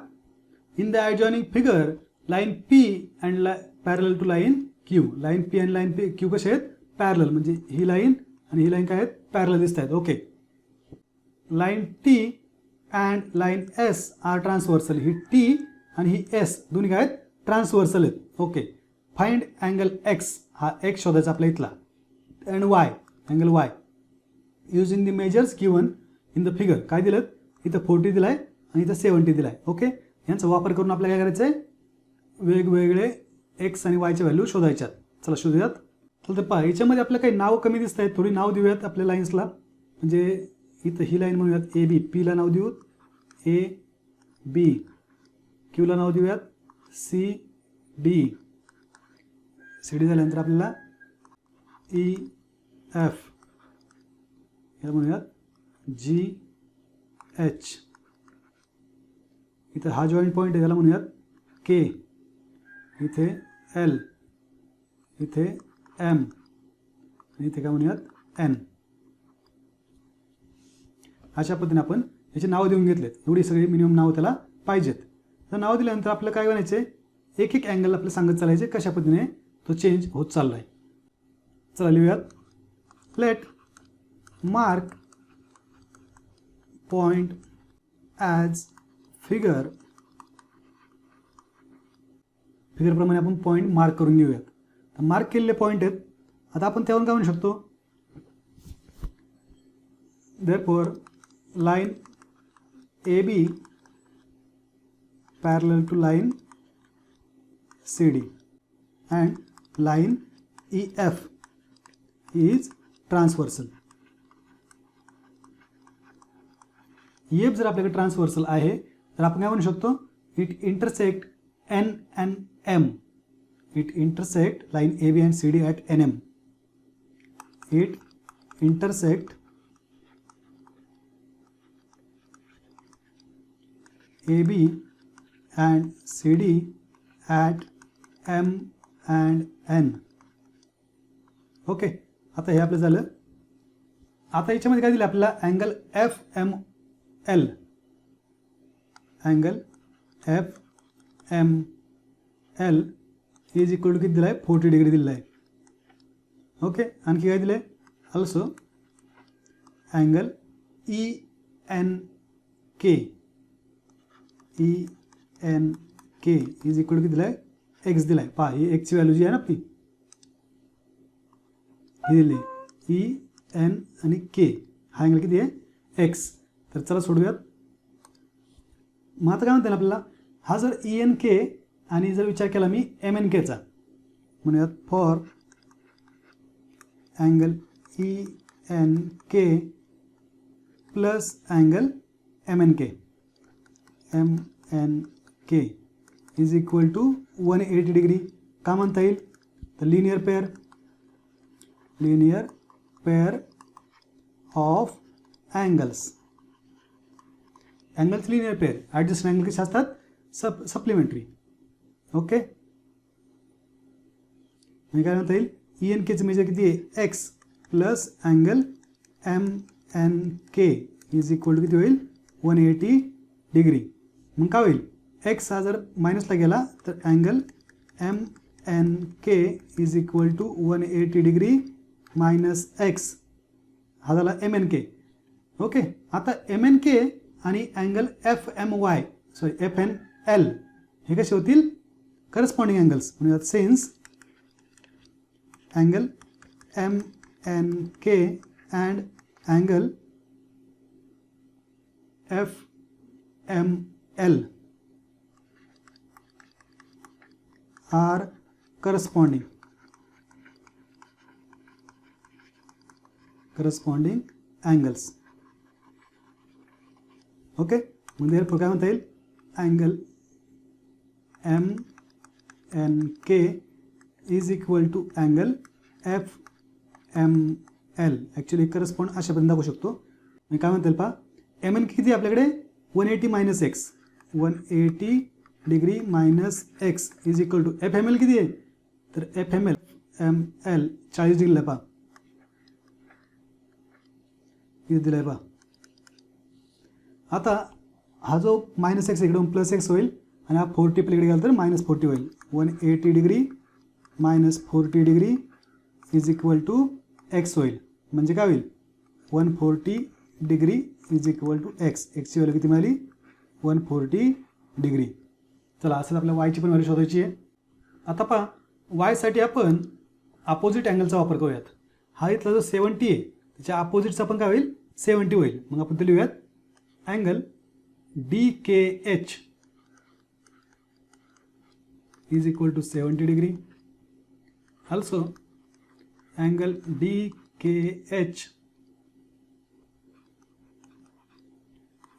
in the adjoining figure line P and parallel to line Q, line P and line Q कसे आहेत पॅरलल, म्हणजे ही लाईन आणि ही लाईन काय आहेत पॅरलल दिसत आहेत. Okay, line T and line S are transversal. ही टी आणि ही एस दोन्ही काय आहेत, ट्रान्सव्हर्सल आहेत. ओके. फाइंड अँगल एक्स, हा एक्स शोधायचा आपल्या इथला, and Y, angle Y using the measures given in the figure. काय दिलं इथं 40 दिला आहे आणि इथं 70 दिला आहे. ओके. यांचा वापर करून आपल्याला काय करायचं आहे, वेगवेगळे एक्स आणि वायच्या व्हॅल्यू शोधायच्यात. चला शोधूयात. तर पहा याच्यामध्ये आपल्याला काही नाव कमी दिसत आहेत, थोडी नाव देऊयात आपल्या लाईन्सला. म्हणजे इथं ही लाईन म्हणूयात ए बी, पीला नाव देऊ ए बी, क्यूला नाव देऊयात सी डी, सी डी झाल्यानंतर आपल्याला ई एफ, याला म्हणूयात जी एच. इथं हा जॉईंट पॉईंट आहे त्याला म्हणूयात के, इथे एल, इथे एम आणि इथे काय म्हणूयात एन. अशा पद्धतीने आपण याची नावं देऊन घेतलेत. एवढी सगळी मिनिमम नावं त्याला पाहिजेत. तर नाव दिल्यानंतर आपल्याला काय बनायचे, एक एक अँगल आपल्याला सांगत चालायचे कशा पद्धतीने तो चेंज होत चालला आहे. चला लिहूयात. Let mark point as figure. फिगरप्रमाणे आपण पॉईंट मार्क करून घेऊयात. तर मार्क केलेले पॉईंट आहेत. आता आपण त्यावरून काय म्हणू शकतो, therefore line A B parallel to line C D and line E F is transversal. E F जर आपल्याकडे ट्रान्सव्हर्सल आहे तर आपण काय म्हणू शकतो, it intersect N N M. It intersect line AB and CD at NM. It intersect AB and CD at M and N. Okay. आता हे आपलं झालं. आता याच्यामध्ये काय दिलं आपल्याला, angle F M L, angle F M L is equal to किती दिला आहे, 40 डिग्री दिला आहे. ओके. आणखी काय दिलं आहे, also angle E N K, E N K is equal to किती दिला आहे, एक्स दिला आहे. पहा ही एक्सची व्हॅल्यू जी आहे ना आपली, ही दिली ई एन आणि के, हा अँगल किती आहे, एक्स. तर चला सोडूयात. मग आता काय म्हणते ना आपल्याला, हा जर ई एन के आणि जर विचार केला मी एम एन केचा, म्हणूयात for angle E N K plus angle M N K, M N K is equal to 180 degree. का म्हणता येईल, तर linear pair of angles. Angles linear pair, adjacent angle कसे असतात, सप्लिमेंटरी. ओके. म्हणजे काय म्हणता येईल, ई एन केचं मेजर किती आहे, X plus angle M N K is equal to किती होईल, 180 डिग्री. मग काय होईल, एक्स हा जर मायनसला गेला तर angle M N K is equal to 180 degree minus x, हा झाला एम एन के. ओके. आता एम एन के आणि angle F M Y, sorry F N L, हे कसे होतील, करस्पॉन्डिंग अँगल्स. म्हणूयात since angle M N K and angle F M L are corresponding angles. Okay. म्हणजे काय म्हणता येईल, angle M N K is equal to angle F M L. Actually correspond अशा पर्यंत दाखवू शकतो. मी काय म्हणता येईल पहा, एम एन किती आपल्याकडे 180 minus x, 180 degree minus x is equal to F M L किती आहे, तर एफ एम एल 40 डिग्रीला पहा, किती दिलं आहे पहा. आता हा जो मायनस एक्स इकडून प्लस एक्स होईल आणि हा 40 पलीकडे गेला तर मायनस 40 होईल. 180 degree minus 40 degree is equal to X होईल. म्हणजे काय होईल, 140 degree is equal to X. एक्सची व्हॅल्यू किती मिळाली 140 डिग्री. चला असं आपल्या वायची पण व्हॅल्यू शोधायची आहे. आता पहा वायसाठी आपण अपोजिट अँगलचा वापर करूयात. हा इथला जो 70 आहे त्याच्या अपोजिटचा पण काय होईल 70 होईल. मग आपण ते लिहूयात angle DKH is equal to 70 degree. Also angle DKH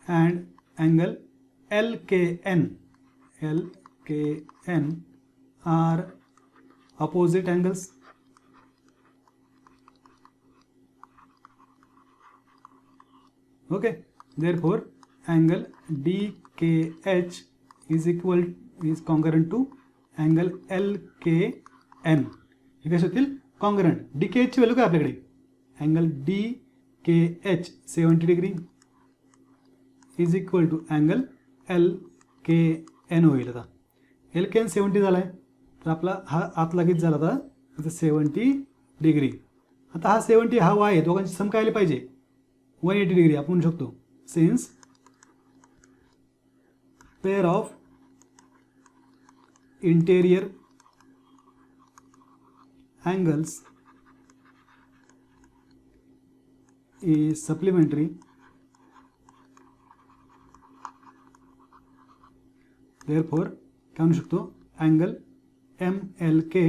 and angle LKN are opposite angles. Okay, therefore angle DKH is congruent to angle LKN. हे कसे होतील कॉन्ग्रंट. DKH ची व्हॅल्यू काय आपल्याकडे angle DKH 70 degree is equal to angle LKN होईल. आता LKN 70 झाला आहे तर आपला हा आतला किती झाला आता इथं 70 डिग्री. आता हा 70 हा वाय आहे दोघांची सम काय आली पाहिजे 180 डिग्री. आपण म्हणू शकतो since pair of interior angles is supplementary, therefore काय म्हणू शकतो angle MLK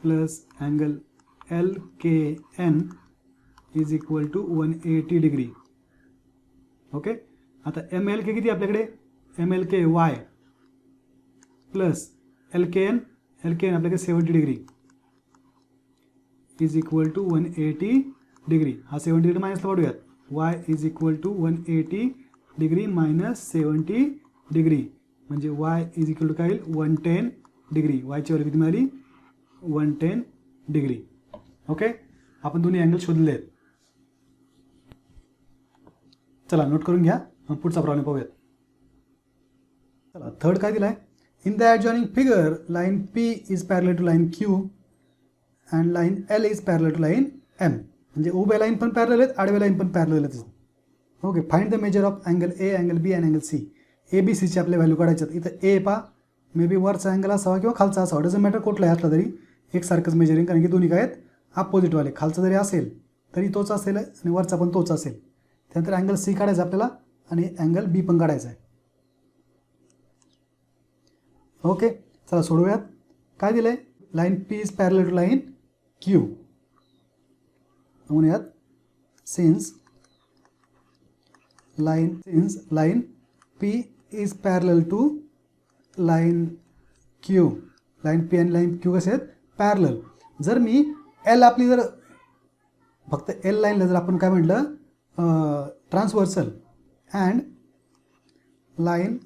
plus angle LKN is equal to 180 degree. Okay, आता MLK किती आपल्याकडे MLK y प्लस LKN आपल्याकडे 70 degree is equal to 180 degree. हा 70 डिग्री मायनसला पाडूयात. y is equal to 180 degree minus 70 degree म्हणजे y इज इक्वल टू काय येईल 110 डिग्री. वायची व्हॅल्यू किती मिळाली 110 डिग्री. ओके, आपण दोन्ही अँगल शोधले आहेत. चला नोट करून घ्या. पुढचा प्रॉब्लेम पाहूयात. चला थर्ड काय दिला आहे in the adjoining figure line P is parallel to line Q and line L is parallel to line M. म्हणजे उभ्या लाईन पण पॅरलल आहेत आडव्या लाईन पण पॅरलल आहेत. Okay, find the measure of angle A, angle B and angle C. ABCचे आपल्या व्हॅल्यू काढायच्यात. इथं A पा मे बी वरचा अँगल असावा किंवा खालचा असावा डझंट मॅटर कुठलाही असला तरी एकसारखंच मेजरिंग कारण की दोन्ही काय आहेत अपोजिटवाले. खालचा जरी असेल तरी तोच असेल आणि वरचा पण तोच असेल. त्यानंतर अँगल C काढायचा आपल्याला आणि अँगल B पण काढायचा आहे. ओके, चला सोडूयात. काय दिलं आहे line P is parallel to line Q. म्हणूयात since line P is parallel to line Q. Line P आणि लाईन Q कसे आहेत पॅरलल. जर मी L आपली जर फक्त L लाईनला जर आपण काय म्हटलं transversal and line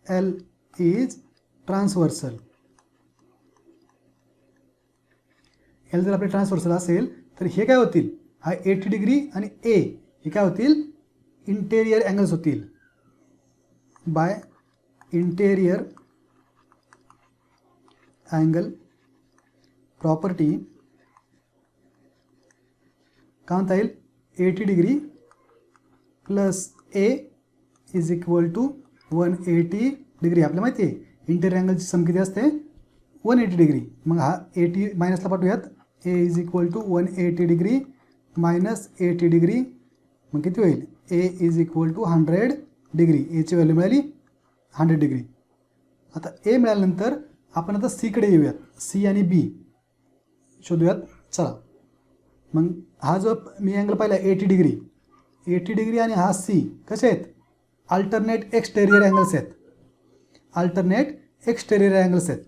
L is transversal. L जर आपले ट्रान्सव्हर्सल असेल तर हे काय होतील हा 80 डिग्री आणि A हे काय होतील इंटेरियर अँगल्स होतील. बाय इंटेरियर अँगल प्रॉपर्टी काय म्हणता येईल 80 degree plus A is equal to 180 degree. आपल्याला माहिती आहे इंटेरियर अँगलची सम किती असते 180 डिग्री. मग हा 80 मायनसला पाठवूयात. A is equal to 180 degree minus 80 degree मग किती होईल A is equal to 100 degree. Aची व्हॅल्यू मिळाली 100 डिग्री. आता A मिळाल्यानंतर आपण आता Cकडे येऊयात. C आणि B शोधूयात. चला मग हा जो मी अँगल पाहिला 80 डिग्री आणि हा C कसे आहेत अल्टरनेट एक्सटेरियर अँगल्स आहेत.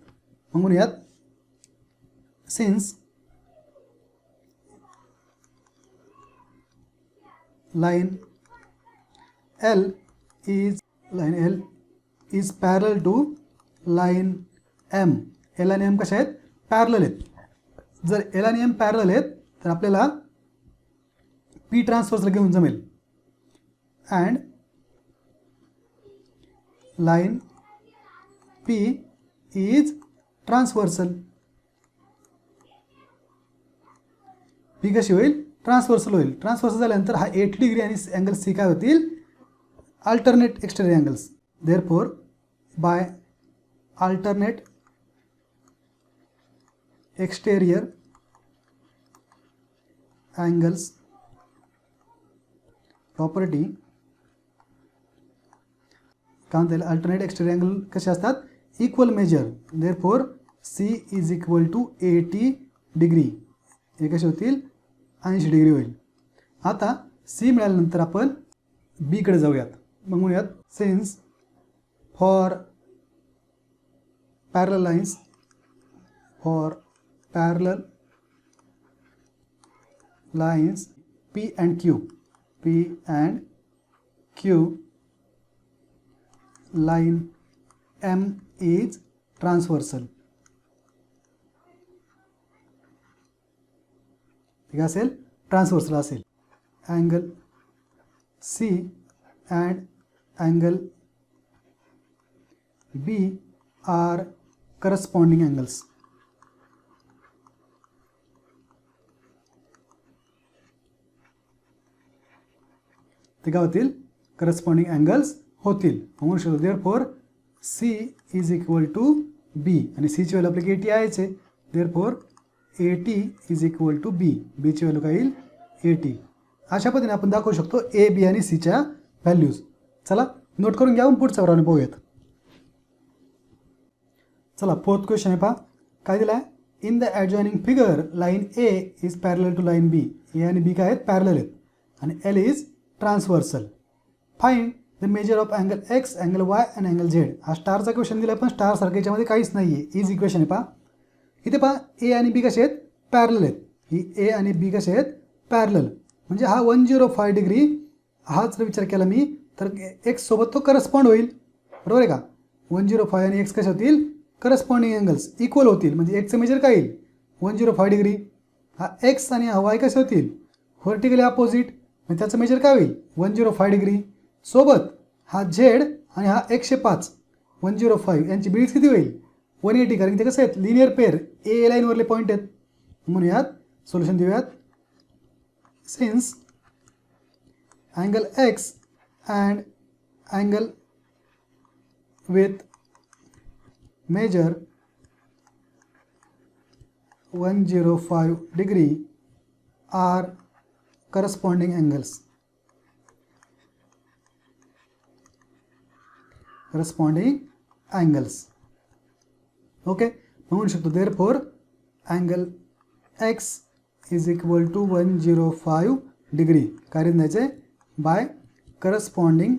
मग म्हणूयात सिन्स लाईन L इज पॅरल टू लाईन M. L आणि M कशा आहेत पॅरलल आहेत. जर L आणि M पॅरलल आहेत तर आपल्याला P ट्रान्सव्हर्सल घेऊन जमेल and line P is transversal. B कशी होईल, ट्रान्सव्हर्सल होईल. ट्रान्सव्हर्सल झाल्यानंतर हा 80 डिग्री आणि अँगल सी काय होतील, alternate exterior angles. Therefore by alternate exterior angles property काय म्हणता येईल, अल्टरनेट एक्सटेरियर अँगल कसे असतात, equal measure. Therefore C is equal to 80 degree, हे कसे होतील, 80 डिग्री होईल. आता सी मिळाल्यानंतर आपण बीकडे जाऊयात. मग म्हणूयात since for parallel lines, for parallel lines P and Q, line M is transversal. ठीक असेल, ट्रान्सव्हर्सल असेल. Angle C and angle B are corresponding angles. ते काय होतील, करस्पॉन्डिंग अँगल्स होतील. म्हणून शकतो therefore C is equal to B, आणि सीची व्हॅल्यू आपल्याला 80 आहेच आहे. Therefore 80 is equal to B, बीची व्हॅल्यू काय येईल, 80. अशा पद्धतीने आपण दाखवू शकतो ए, बी आणि सीच्या व्हॅल्यूज. चला नोट करून घ्या, पुढचा प्रॉब्लेम पाहूयात. चला फोर्थ क्वेश्चन आहे पहा, काय दिला आहे, in the adjoining figure line A is parallel to line B. A आणि बी काय आहेत, पॅरलल आहेत, आणि L is transversal. Find the measure of angle X, angle Y and angle Z. हा स्टारचा क्वेश्चन दिला आहे, पण स्टार सारखं याच्यामध्ये काहीच नाही आहे, इज इक्वेशन आहे पहा. इथे पहा ए आणि बी कसे आहेत, पॅरलल आहेत. ही ए आणि बी कसे आहेत, पॅरलल. म्हणजे हा 105 डिग्री, हा जर विचार केला मी तर एक्स सोबत तो करस्पॉन्ड होईल, बरोबर आहे का. 105 आणि एक्स कसे होतील, करस्पॉन्डिंग अँगल्स, इक्वल होतील. म्हणजे एक्सचं मेजर काय येईल, 105 डिग्री. हा एक्स आणि हा वाय कसे होतील, व्हर्टिकली अपोजिट, म्हणजे त्याचं मेजर काय होईल, 105 डिग्री. सोबत हा झेड आणि हा 105, 105 यांची बेरीज किती होईल, 180. कारण ते कसं आहेत, लिनियर पेअर, ए लाईनवरले पॉईंट आहेत. म्हणूयात सोल्युशन देऊयात. Since angle x and angle with measure 105 degree are corresponding angles. Okay, म्हणू शकतो therefore angle x is equal to 105 degree. काय द्यायचं आहे, बाय करस्पॉन्डिंग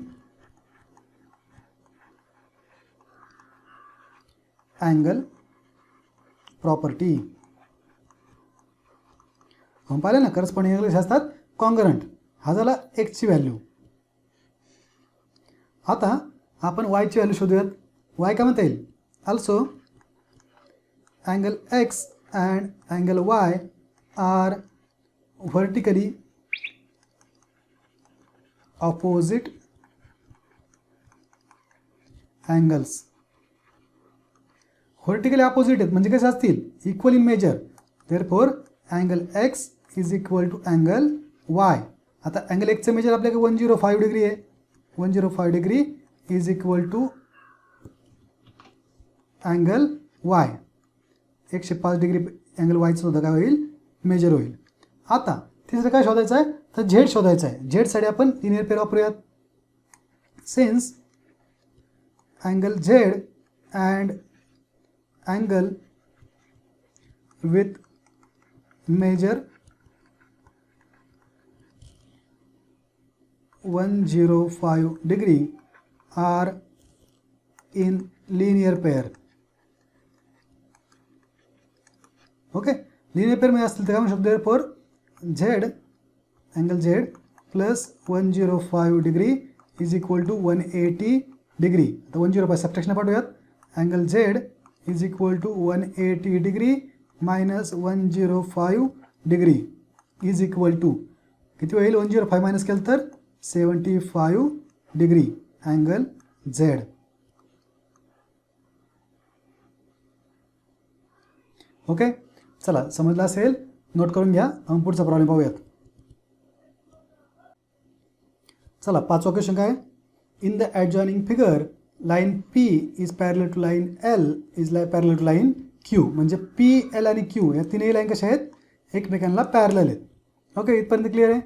अँगल प्रॉपर्टी. आपण पाहिलं ना, करस्पॉन्डिंग अँगल असतात कॉन्ग्रंट. हा झाला एक्सची व्हॅल्यू. आता आपण वायची व्हॅल्यू शोधूयात. वाय काय म्हणता येईल, also angle x and angle y are vertically opposite angles. Vertically opposite आहेत म्हणजे कसे असतील, equal in measure. Therefore angle x is equal to angle y. आता अँगल एक्सचं मेजर आपल्याकडे 105 डिग्री आहे. 105 degree is equal to angle y. 105 degree angle वायचं सुद्धा काय होईल, मेजर होईल. आता तिसरं काय शोधायचं आहे, तर झेड शोधायचं आहे. झेडसाठी आपण लिनियर पेअर वापरूयात. Since angle Z and angle with measure 105 degree are in linear pair. Okay, linear पेअरमध्ये असतील तर काय म्हणू शकतो, for Z angle Z plus 105 degree is equal to 180 degree. आता 105 सबट्रॅक्शन पाठवूयात. Angle Z is equal to 180 degree minus 105 degree is equal to किती होईल, 105 मायनस केलं तर 75 डिग्री अँगल झेड. ओके, चला समजलं असेल नोट करून घ्या. मग पुढचा प्रॉब्लेम पाहूयात. चला, 5वा क्वेश्चन काय? In the adjoining figure line P is parallel to line L is parallel to line Q. म्हणजे पी, एल आणि क्यू या तिन्ही लाईन कशा आहेत? एकमेकांना पॅरलल आहेत. ओके, इथपर्यंत क्लिअर आहे.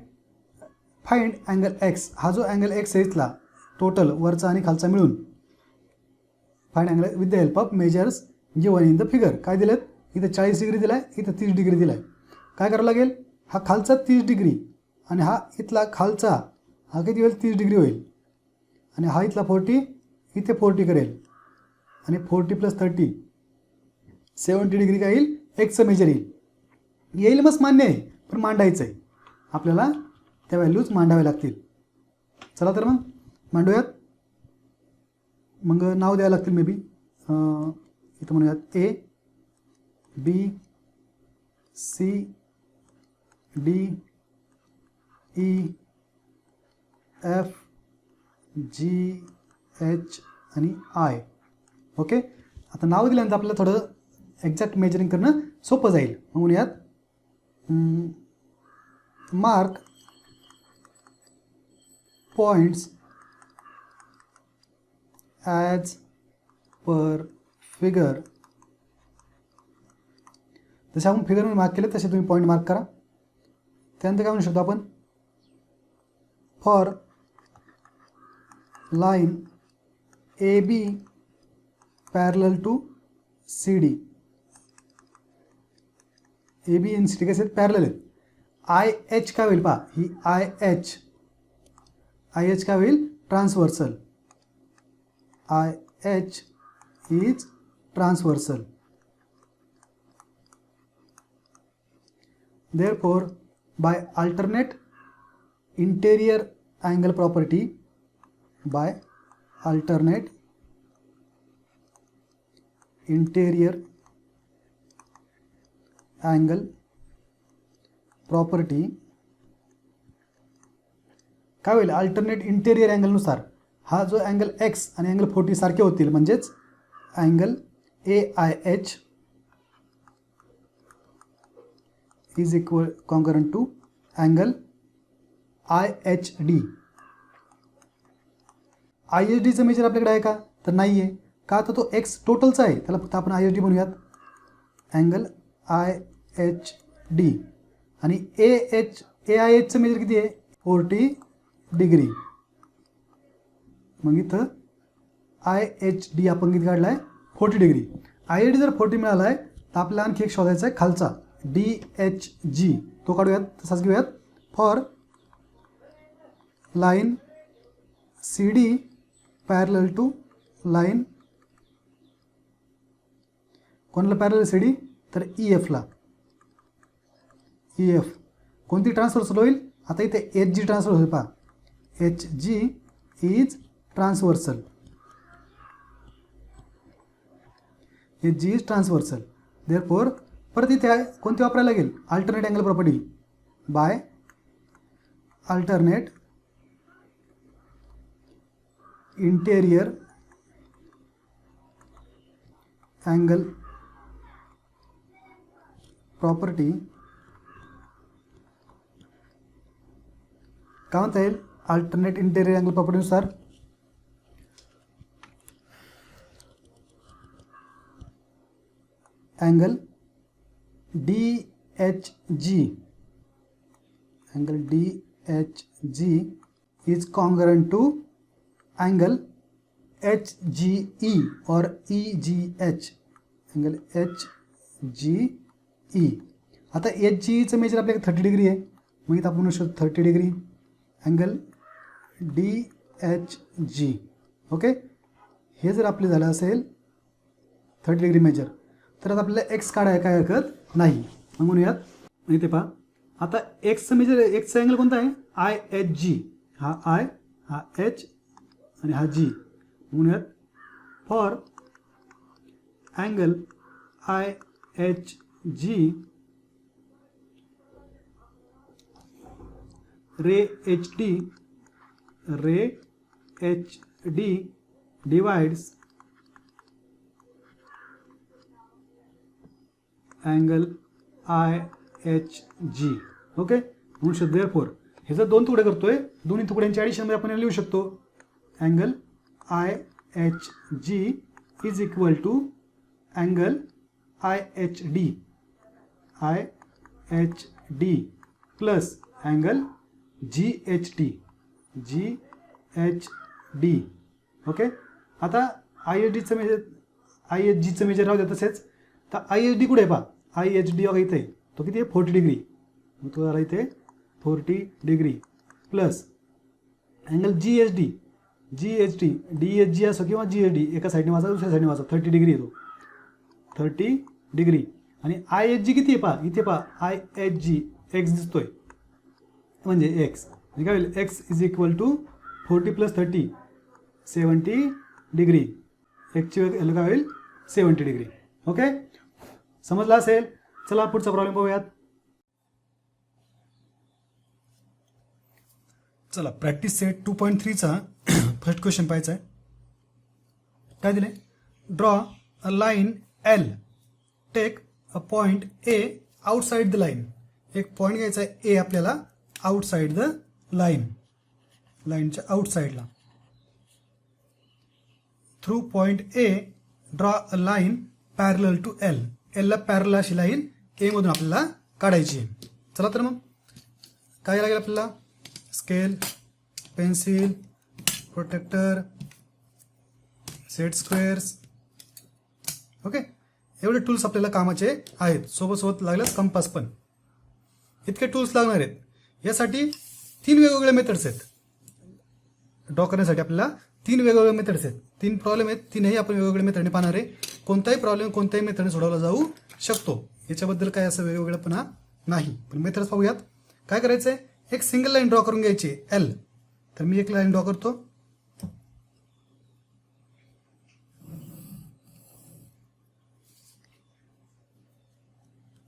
Find angle X. हा जो अँगल एक्स आहे इथला टोटल वरचा आणि खालचा मिळून find angle with the help of measures given in the figure. काय दिलेत? इथं 40 डिग्री दिला आहे, इथं 30 डिग्री दिला आहे. काय करावं लागेल? हा खालचा 30 डिग्री आणि हा इथला खालचा हा किती होईल? 30 डिग्री होईल. आणि हा इथला 40, इथे 40 करेल आणि 40 + 30 70 डिग्री काय येईल? एक्सचं मेजर येईल. मस्त मान्य आहे, पण मांडायचं आहे आपल्याला. त्या व्हॅल्यूज मांडाव्या लागतील. चला तर मग मांडूयात. मग नाव द्यावं लागतील मे बी. इथं म्हणूयात ए, बी, सी, डी, ई, एफ, जी, एच आणि आय. ओके, आता नाव दिल्यानंतर आपल्याला थोडं एक्झॅक्ट मेजरिंग करणं सोपं जाईल. मग म्हणूयात mark points as per figure. जसे आपण फिगरमध्ये मार्क केले तसे तुम्ही पॉईंट मार्क करा. त्यानंतर काय म्हणू शकतो आपण? For line A B parallel to C D. A B आणि सी डी कसे आहेत? पॅरलल आहेत. आय एच काय होईल पहा? ही आय एच काय होईल? Transversal. I H is transversal. Therefore, by alternate interior angle property, by alternate interior angle property काय होईल? अल्टरनेट इंटेरियर अँगलनुसार हा जो अँगल एक्स आणि अँगल 40 सारखे होतील. म्हणजेच angle A I H is equal concurrent to angle I H D. I H डीचं मेजर आपल्याकडे आहे का? तर नाही आहे. का? तर तो एक्स टोटलचा आहे, त्याला फक्त आपण आय एच डी म्हणूयात. अँगल आय एच डी आणि ए आय एचचं मेजर किती आहे? 40 डिग्री. मग इथं आय एच डी आपण किती काढला आहे? 40 डिग्री. आय एच डी जर 40 मिळाला आहे तर आपल्याला आणखी एक शोधायचा आहे खालचा डी एच जी. तो काढूयात, तसाच घेऊयात. For line C D parallel to line, कोणाला पॅरलल? C D. तर ई एफला. ई एफ कोणती ट्रान्सव्हर्सल होईल? आता इथे एच जी ट्रान्सफर होईल पहा. H G is transversal. H G is transversal. Therefore परत इथे आहे कोणती वापरायला लागेल? Alternate angle property. By alternate interior angle property. काय म्हणता येईल? अल्टरनेट इंटेरियर अँगल प्रॉपर्टीनुसार angle D H G, angle D H G is congruent to angle H G E और E G H. Angle H G E. आता एच जी ईचं मेजर आपल्याकडे 30 डिग्री आहे. मग इथं आपण म्हणू शकतो 30 degree angle D H G. Okay, हे जर आपले झालं असेल 30 डिग्री मेजर तर आता आपल्याला एक्स काढायला काय हरकत नाही. मग म्हणूयात, इथे पहा आता एक्सचं मेजर, एक्सचा अँगल कोणता आहे? I H G. हा आय, हा एच आणि हा जी. म्हणूयात for angle I H G ray H D divides angle I H G. Okay, म्हणून देअरफॉर हे जर दोन तुकडे करतोय, दोन्ही तुकड्यांच्या ॲडिशनमध्ये आपण लिहू शकतो angle I H G is equal to angle I H D plus angle G H D. Okay, आता आय एच जीचं मेजर राहू द्या तसेच. तर आय एच डी कुठे आहे पहा, आय एच डी बघा इथे आहे, तो किती आहे 40 डिग्री. मग तो आला इथे 40 degree plus angle G H D D H G असो किंवा जी एच डी, एका साईडने वाचा दुसऱ्या साईडने वाचा, 30 डिग्री येतो 30 डिग्री. आणि आय एच जी किती आहे पहा, इथे पहा आय एच जी एक्स दिसतोय, म्हणजे एक्स म्हणजे काय होईल, X is equal to 40 + 30 70 degree. एक्सची व्हॅल्यू काय होईल 70 डिग्री. ओके, समजला असेल. चला पुढचा प्रॉब्लेम पाहूयात. चला प्रॅक्टिस सेट 2.3चा फर्स्ट क्वेश्चन पाहायचा आहे. काय दिले, draw a line L, take a point A outside the line. एक पॉईंट घ्यायचा आहे ए आपल्याला आउटसाइड द लाईन, लाईनच्या आउटसाइडला. Through point A draw a line parallel to L. एलला पॅरलल अशी लाईन ए मधून आपल्याला काढायची आहे. चला तर मग काय लागेल आपल्याला, scale, pencil, protractor, set squares. Okay, एवढे टूल्स आपल्याला कामाचे आहेत. सोबत लागल्यास कंपास पण. इतके टूल्स लागणार आहेत. यासाठी 3 वेगवेगळे मेथड्स आहेत. ड्रॉ करण्यासाठी आपल्याला 3 वेगवेगळे मेथड्स आहेत. 3 प्रॉब्लेम आहेत, 3ही आपण वेगवेगळ्या मेथडने पाहणार आहे. कोणताही प्रॉब्लेम कोणत्याही मेथडने सोडवला जाऊ शकतो, याच्याबद्दल काय असं वेगवेगळेपणा नाही. पण मेथड्स पाहूयात. काय करायचं आहे, एक सिंगल लाईन ड्रॉ करून घ्यायची एल. तर मी एक लाईन ड्रॉ करतो.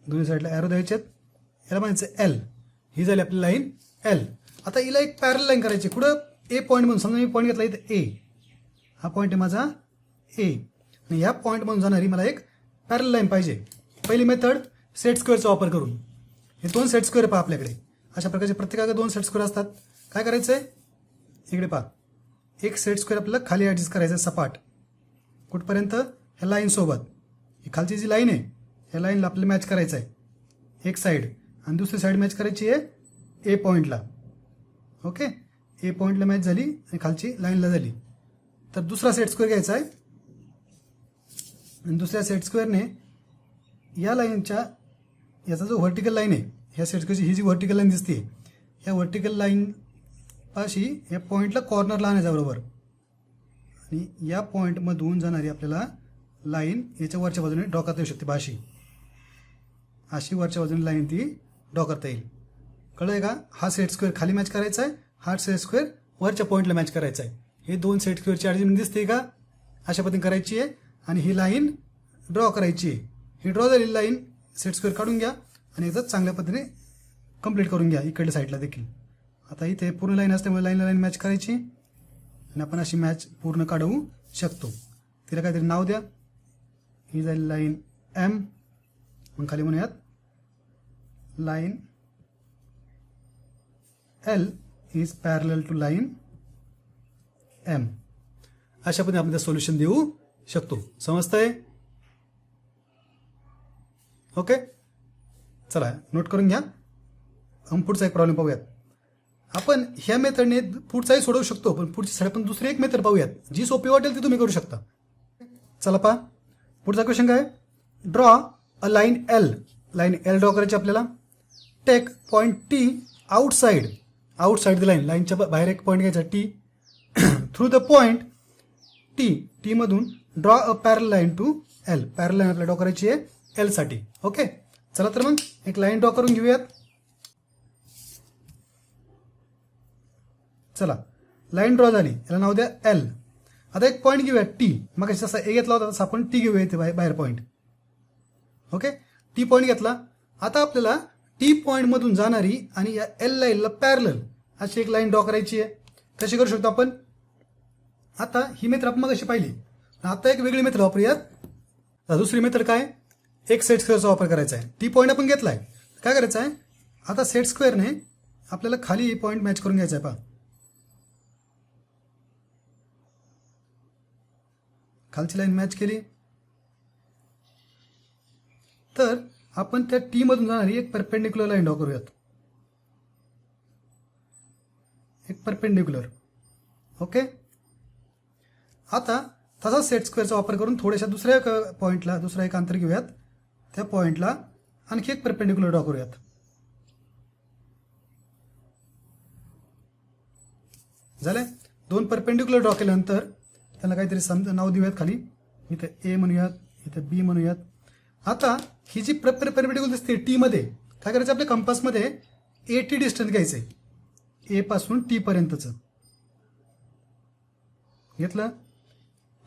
दोन्ही साईडला एरो द्यायचे. याला म्हणायचं एल. ही झाली आपली लाईन एल. आता हिला एक पॅरल लाईन करायची. कुठं, ए पॉईंट म्हणून. समजा मी पॉईंट घेतला इथे ए, हा पॉईंट आहे माझा ए, आणि या पॉईंट म्हणून जाणारी मला एक पॅरल लाईन पाहिजे. पहिली मेथड सेट स्क्वेअरचा वापर करून. हे 2 सेट स्क्वेअर पहा आपल्याकडे. अशा प्रकारचे प्रत्येकाकडे 2 सेट स्क्वेअर असतात. काय करायचं आहे, इकडे पहा, एक सेट स्क्वेअर आपल्याला खाली ॲडजस्ट करायचं आहे सपाट. कुठपर्यंत, ह्या लाईनसोबत. ही खालची जी लाईन आहे, ह्या लाईनला आपल्याला मॅच करायचं आहे एक साईड, आणि दुसरी साईड मॅच करायची आहे ए पॉईंटला. ओके, ए पॉईंटला मॅच झाली आणि खालची लाईनला झाली. तर दुसरा सेट स्क्वेअर घ्यायचा आहे, आणि दुसऱ्या सेट स्क्वेअरने या लाईनच्या, याचा जो व्हर्टिकल लाईन आहे, ह्या सेट स्क्वेअरची ही जी व्हर्टिकल लाईन दिसते, ह्या व्हर्टिकल लाईन पाशी या पॉईंटला कॉर्नरला आणायचा बरोबर. आणि या पॉईंटमधून जाणारी आपल्याला लाईन याच्या वरच्या बाजूने ड्रॉ करता येऊ शकते. अशी वरच्या बाजूने लाईन ती ड्रॉ करता येईल. कळलं का. हा सेट स्क्वेअर खाली मॅच करायचा आहे, हा सेट स्क्वेअर वरच्या पॉईंटला मॅच करायचा आहे. हे 2 सेट स्क्वेअरची ॲडजस्टमेंट दिसते का, अशा पद्धतीने करायची आहे. आणि ही लाईन ड्रॉ करायची आहे. ही ड्रॉ झालेली लाईन सेट स्क्वेअर काढून घ्या आणि एकदा चांगल्या पद्धतीने कंप्लीट करून घ्या इकडल्या साईडला देखील. आता इथे पूर्ण लाईन असल्यामुळे लाईनला लाईन मॅच करायची, आणि आपण अशी मॅच पूर्ण काढवू शकतो. तिला काहीतरी नाव द्या. ही झाली लाईन एम. मग खाली म्हणूयात line L is parallel to line M. अशा पद्धतीने आपण सोल्युशन देऊ शकतो. समजतंय. ओके, चला नोट करून घ्या. पुढचा एक प्रॉब्लेम पाहूयात. आपण ह्या मेथडने पुढचाही सोडवू शकतो, पण पुढची साईड आपण दुसरी एक मेथड पाहूयात, जी सोपी वाटेल ती तुम्ही करू शकता. चला पहा पुढचा क्वेश्चन काय, draw a line L. Line L draw करायची आपल्याला. Take point T outside the line. लाईनच्या बाहेर एक पॉईंट घ्यायचा T. Through the point T मधून draw a parallel line to L. Parallel line आपल्याला ड्रॉ करायची आहे एल साठी. ओके, चला तर मग एक लाईन ड्रॉ करून घेऊयात. चला लाईन ड्रॉ झाली, याला नाव द्या एल. आता एक पॉईंट घेऊया टी. मग जसा ए घेतला होता तसा आपण टी घेऊया इथे बाहेर पॉईंट. ओके, टी पॉईंट घेतला. आता आपल्याला टी पॉईंट मधून जाणारी आणि या एल लाईनला पॅरलल अशी एक लाईन ड्रॉ करायची आहे. कशी करू शकतो आपण, आता ही मेथड आपण मग अशी पाहिली, आता एक वेगळी मेथड वापरूयात. दुसरी मेथड काय, एक सेट स्क्वेअरचा वापर करायचा आहे. टी पॉईंट आपण घेतलाय, काय करायचं आहे, आता सेट स्क्वेअरने आपल्याला खाली पॉईंट मॅच करून घ्यायचा आहे. पहा, खालची लाईन मॅच केली तर आपण त्या टी मधून जाणारी एक परपेंडिक्युलर लाईन ड्रॉ करूयात. एक परपेंडिक्युलर. ओके. आता तसा सेट स्क्वेअरचा वापर करून थोड्याशा दुसऱ्या एक पॉईंटला, दुसरा एक अंतर घेऊयात, त्या पॉईंटला आणखी एक परपेंडिक्युलर ड्रॉ करूयात. झाले. दोन परपेंडिक्युलर ड्रॉ केल्यानंतर त्याला काहीतरी नाव देऊयात. खाली इथे ए म्हणूयात, इथे बी म्हणूयात. आता ही जी परपेंडिक्युलर दिसते टी मध्ये, काय करायचं, आपल्या कंपासमध्ये 80 डिस्टन्स घ्यायचंय ए पासून टी पर्यंतचं घेतलं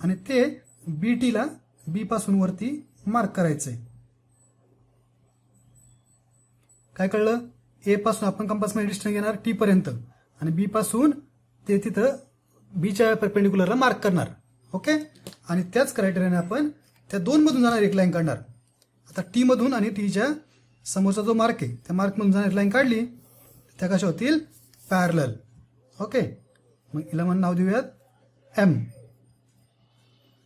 आणि ते बी टीला बी पासून वरती मार्क करायचंय. काय कळलं, ए पासून आपण कंपासमध्ये डिस्टन्स घेणार टी पर्यंत आणि बी पासून ते तिथं बीच्या परपेंडिक्युलरला मार्क करणार. ओके. आणि त्याच क्रायटेरियाने आपण त्या दोन मधून जाणार एक लाईन काढणार. आता टी मधून आणि टीच्या समोरचा जो मार्क आहे त्या मार्कमधून जाणार लाईन काढली, त्या कशा होतील, पॅरलल. ओके. मग हिला म्हणून नाव देऊयात एम.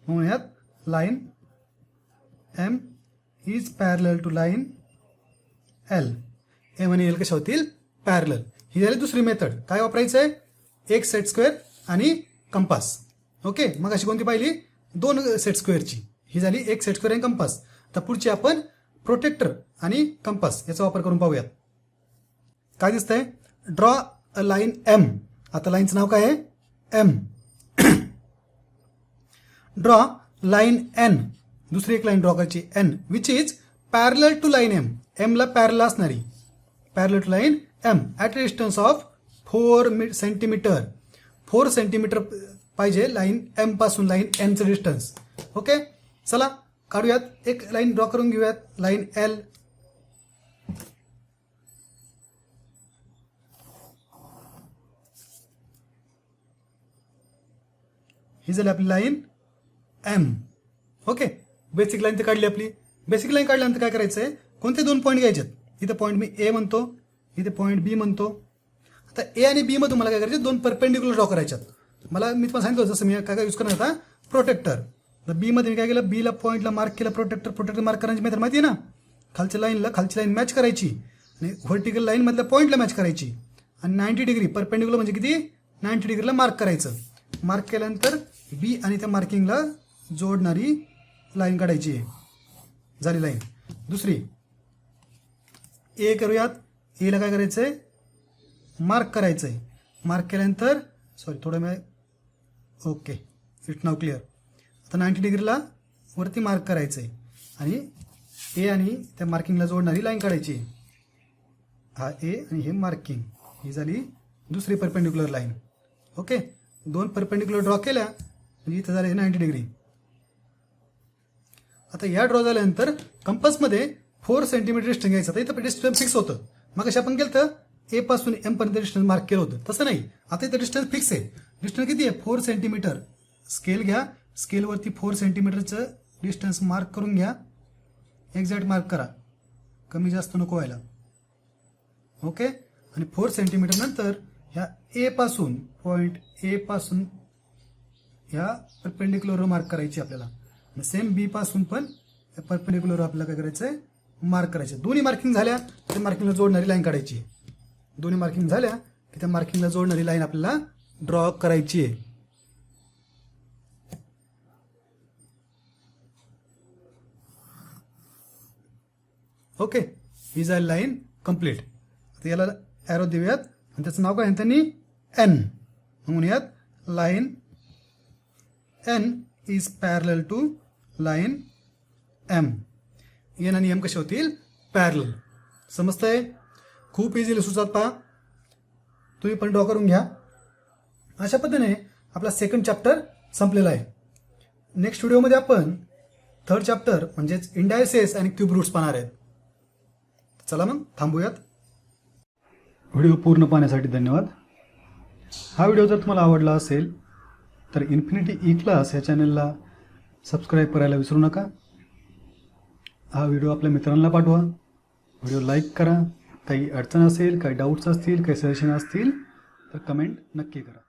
म्हणूयात line M is parallel to line L. M आणि एल कशा होतील, पॅरलल. ही झाली दुसरी मेथड. काय वापरायचं आहे, एक सेट स्क्वेअर आणि कंपास. ओके. मग अशी कोणती पाहिली, दोन सेट स्क्वेअरची. ही झाली एक सेट स्क्वेअर आणि कंपास. तर पुढची आपण प्रोटेक्टर आणि कंपास याचा वापर करून पाहूयात. काय दिसतंय, ड्रॉ अ लाईन एम. आता लाईनचं नाव काय आहे, एम. Draw line N. दुसरी एक लाईन ड्रॉ करायची N which is parallel to line M. M ला पॅरलल असणारी, parallel to line M at distance of 4 centimetre. 4 centimetre पाहिजे लाईन एम पासून लाईन एनचं डिस्टन्स. ओके. चला काढूयात, एक लाईन ड्रॉ करून घेऊयात, लाईन एल. ही झाली आपली line M. Okay. Basic line तर काढली आपली. बेसिक लाईन काढल्यानंतर काय करायचंय, कोणते दोन पॉईंट घ्यायचे. इथे पॉईंट मी ए म्हणतो, इथे पॉईंट बी म्हणतो. आता ए आणि बी मधून मला काय करायचे, दोन परपेंडिक्युलर ड्रॉ करायच्यात. मी तुम्हाला सांगितलं जसं मी काय यूज करणार होता, प्रोटेक्टर. तर बी मध्ये मी काय केलं, बीला पॉईंटला मार्क केलं, प्रोटेक्टर मार्क करण्याची मेथड माहिती आहे ना. खालच्या लाईनला खालची लाईन मॅच करायची आणि व्हर्टिकल लाईन मधल्या पॉईंटला मॅच करायची आणि 90 डिग्री परपेंडिक्युलर म्हणजे किती, 90 डिग्रीला मार्क करायचं. मार्क केल्यानंतर बी आणि त्या मार्किंगला जोडणारी लाईन काढायची आहे. झाली लाईन. दुसरी ए करूयात. एला काय करायचंय, मार्क करायचंय. मार्क केल्यानंतर ओके, इट नाव क्लिअर. आता 90 डिग्रीला वरती मार्क करायचंय आणि ए आणि त्या मार्किंगला जोडणारी लाईन काढायची. हा ए आणि हे मार्किंग, ही झाली दुसरी परपेंडिक्युलर लाईन. ओके. दोन परपेंडिक्युलर ड्रॉ केल्या म्हणजे इथं झाले 90 डिग्री. आता या ड्रॉ झाल्यानंतर कंपासमध्ये 4 सेंटीमीटर डिस्टन्स घ्यायचं. आता इथं डिस्टन्स फिक्स होतं. मग कशा आपण केलं तर ए पासून एम पर्यंत डिस्टन्स मार्क केलं होतं, तसं नाही. आता इथं डिस्टन्स फिक्स आहे. डिस्टन्स किती आहे, 4 सेंटीमीटर. स्केल घ्या, स्केलवरती 4 सेंटीमीटरचं डिस्टन्स मार्क करून घ्या. एक्झॅक्ट मार्क करा, कमी जास्त नको व्हायला. ओके. आणि 4 सेंटीमीटर नंतर ह्या ए पासून, पॉईंट ए पासून ह्या परपेंडिक्युलर मार्क करायची आपल्याला. सेम बी पासून पण परपेंडिक्युलर आपल्याला काय करायचं आहे, मार्क करायचे. दोन्ही मार्किंग झाल्या त्या मार्किंगला जोडणारी लाईन काढायची. दोन्ही मार्किंग झाल्या की त्या मार्किंगला जोडणारी लाईन आपल्याला ड्रॉ करायची आहे. ओके. ही झाली लाईन कम्प्लीट. आता याला ॲरो देऊयात आणि त्याचं नाव काय आहे त्यांनी, एन. म्हणूयात line N is parallel to line M. N आणि एम कसे होतील, पॅरलल. समजतंय, खूप इझिली सुचत. पहा, तुम्ही पण ड्रॉ करून घ्या. अशा पद्धतीने आपला सेकंड चॅप्टर संपलेला आहे. नेक्स्ट व्हिडिओमध्ये आपण थर्ड चॅप्टर म्हणजेच इंडायसेस आणि क्यूब रूट्स पाहणार आहेत. चला मग थांबूयात. व्हिडिओ पूर्ण पाहण्यासाठी धन्यवाद. हा व्हिडिओ जर तुम्हाला आवडला असेल तर इन्फिनिटी ई क्लास या चॅनलला सबस्क्राईब करायला विसरू नका. हा व्हिडिओ आपल्या मित्रांना पाठवा. व्हिडिओ लाईक करा. काही अडचण असेल, काही डाऊट्स असतील, काही सजेशन असतील तर कमेंट नक्की करा.